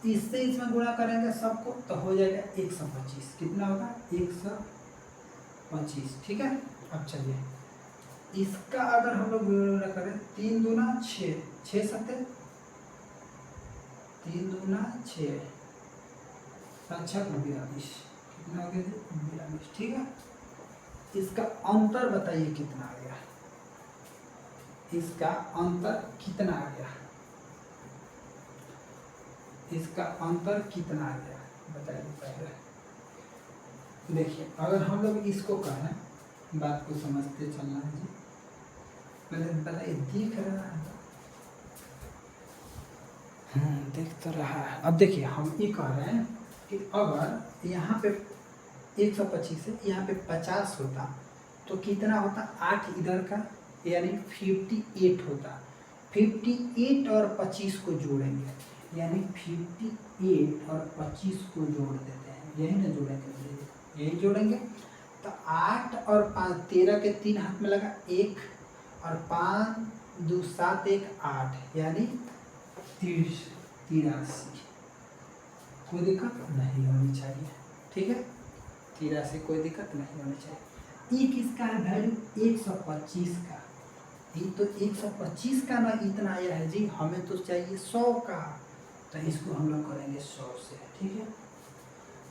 [SPEAKER 1] इससे इसमें गुणा करेंगे सबको तो हो जाएगा 125। कितना होगा 125। ठीक है, अब चलिए इसका अगर हम लोग गुणा करें 3 दूना 6, 6 सत्ते 3 दूना 6, 5 42, कितना हो गया 42। ठीक है, इसका अंतर बताइए कितना आ गया, इसका अंतर कितना आ गया, इसका अंतर कितना आ गया बताइए पहले। देखिए अगर हम लोग इसको कहें, बात को समझते चलना है जी, पहले बताइए दिख रहा है? दिख तो रहा है। अब देखिए हम ये कह रहे हैं कि अगर यहाँ पे 125 है, यहाँ पे 50 होता तो कितना होता 8 इधर का यानी 58 होता। 58 और 25 को जोड़ेंगे यानी 58 और 25 को जोड़ देते हैं, यही ना जोड़ेंगे, यही जोड़ेंगे तो 8 और 5 13 के 3 हाथ में लगा 1 और 5 2 7 1 8 यानी 83। कोई दिक्कत नहीं होनी चाहिए। ठीक है, 83 कोई दिक्कत नहीं होनी चाहिए। ये किसका है वैल्यू 125 का, ये तो 125 का ना इतना आया है जी, हमें तो चाहिए 100 का, तो इसको हम लोग करेंगे 100 से। ठीक है,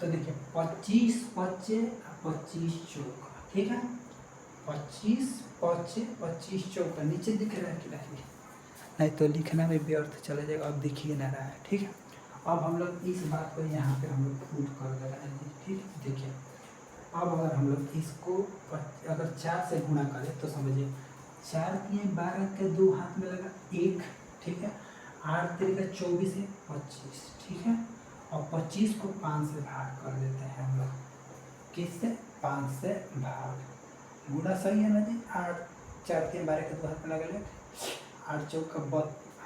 [SPEAKER 1] तो देखिए 25 25 25 चौका। ठीक है, 25 25 25 चौका नीचे दिख रहा है कि नहीं तो लिखना में व्यर्थ चला जाएगा। अब दिखिए ना रहा है। ठीक है, अब हम लोग इस बात को यहाँ पे हम लोग पुट कर दे रहे हैं। ठीक, देखिए अब अगर हम लोग इसको अगर 4 से गुणा करें तो समझिए 4 के 12 के 2 हाथ में लगा 1। ठीक है, 8 3 24 है 25। ठीक है, और 25 को 5 से भाग कर देते हैं हम लोग, किससे 5 से भाग, गुणा सही है ना जी। 8 4 के 12 के 2 हाथ में लगा 8 चौका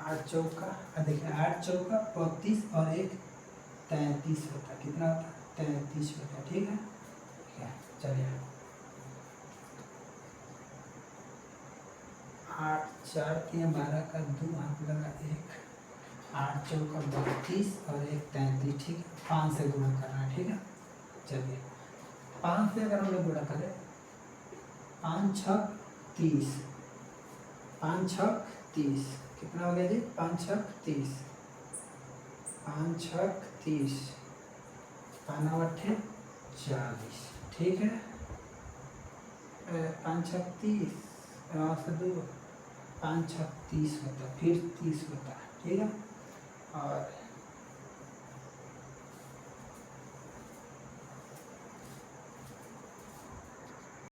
[SPEAKER 1] 8 चौका देखिए 8 चौका 32 और 1 33 होता, कितना होता 33 होता। ठीक है, चलिए 4 3 12 का 2 हाथ लगा 1, 8 चौका 32 और 1 33, ठीक है। 5 से गुणा करना है, ठीक है। चलिए 5 से अगर हम लोग गुणा करें, 5 छक 30, 5 छक 30 कितना हो गया जी? 5 छक 30, 5 छक 30, 5 अट्ठे 40, ठीक है। 5 छक 30 से 2, 5 छक 30 होता, फिर 30 होता है, ठीक है। और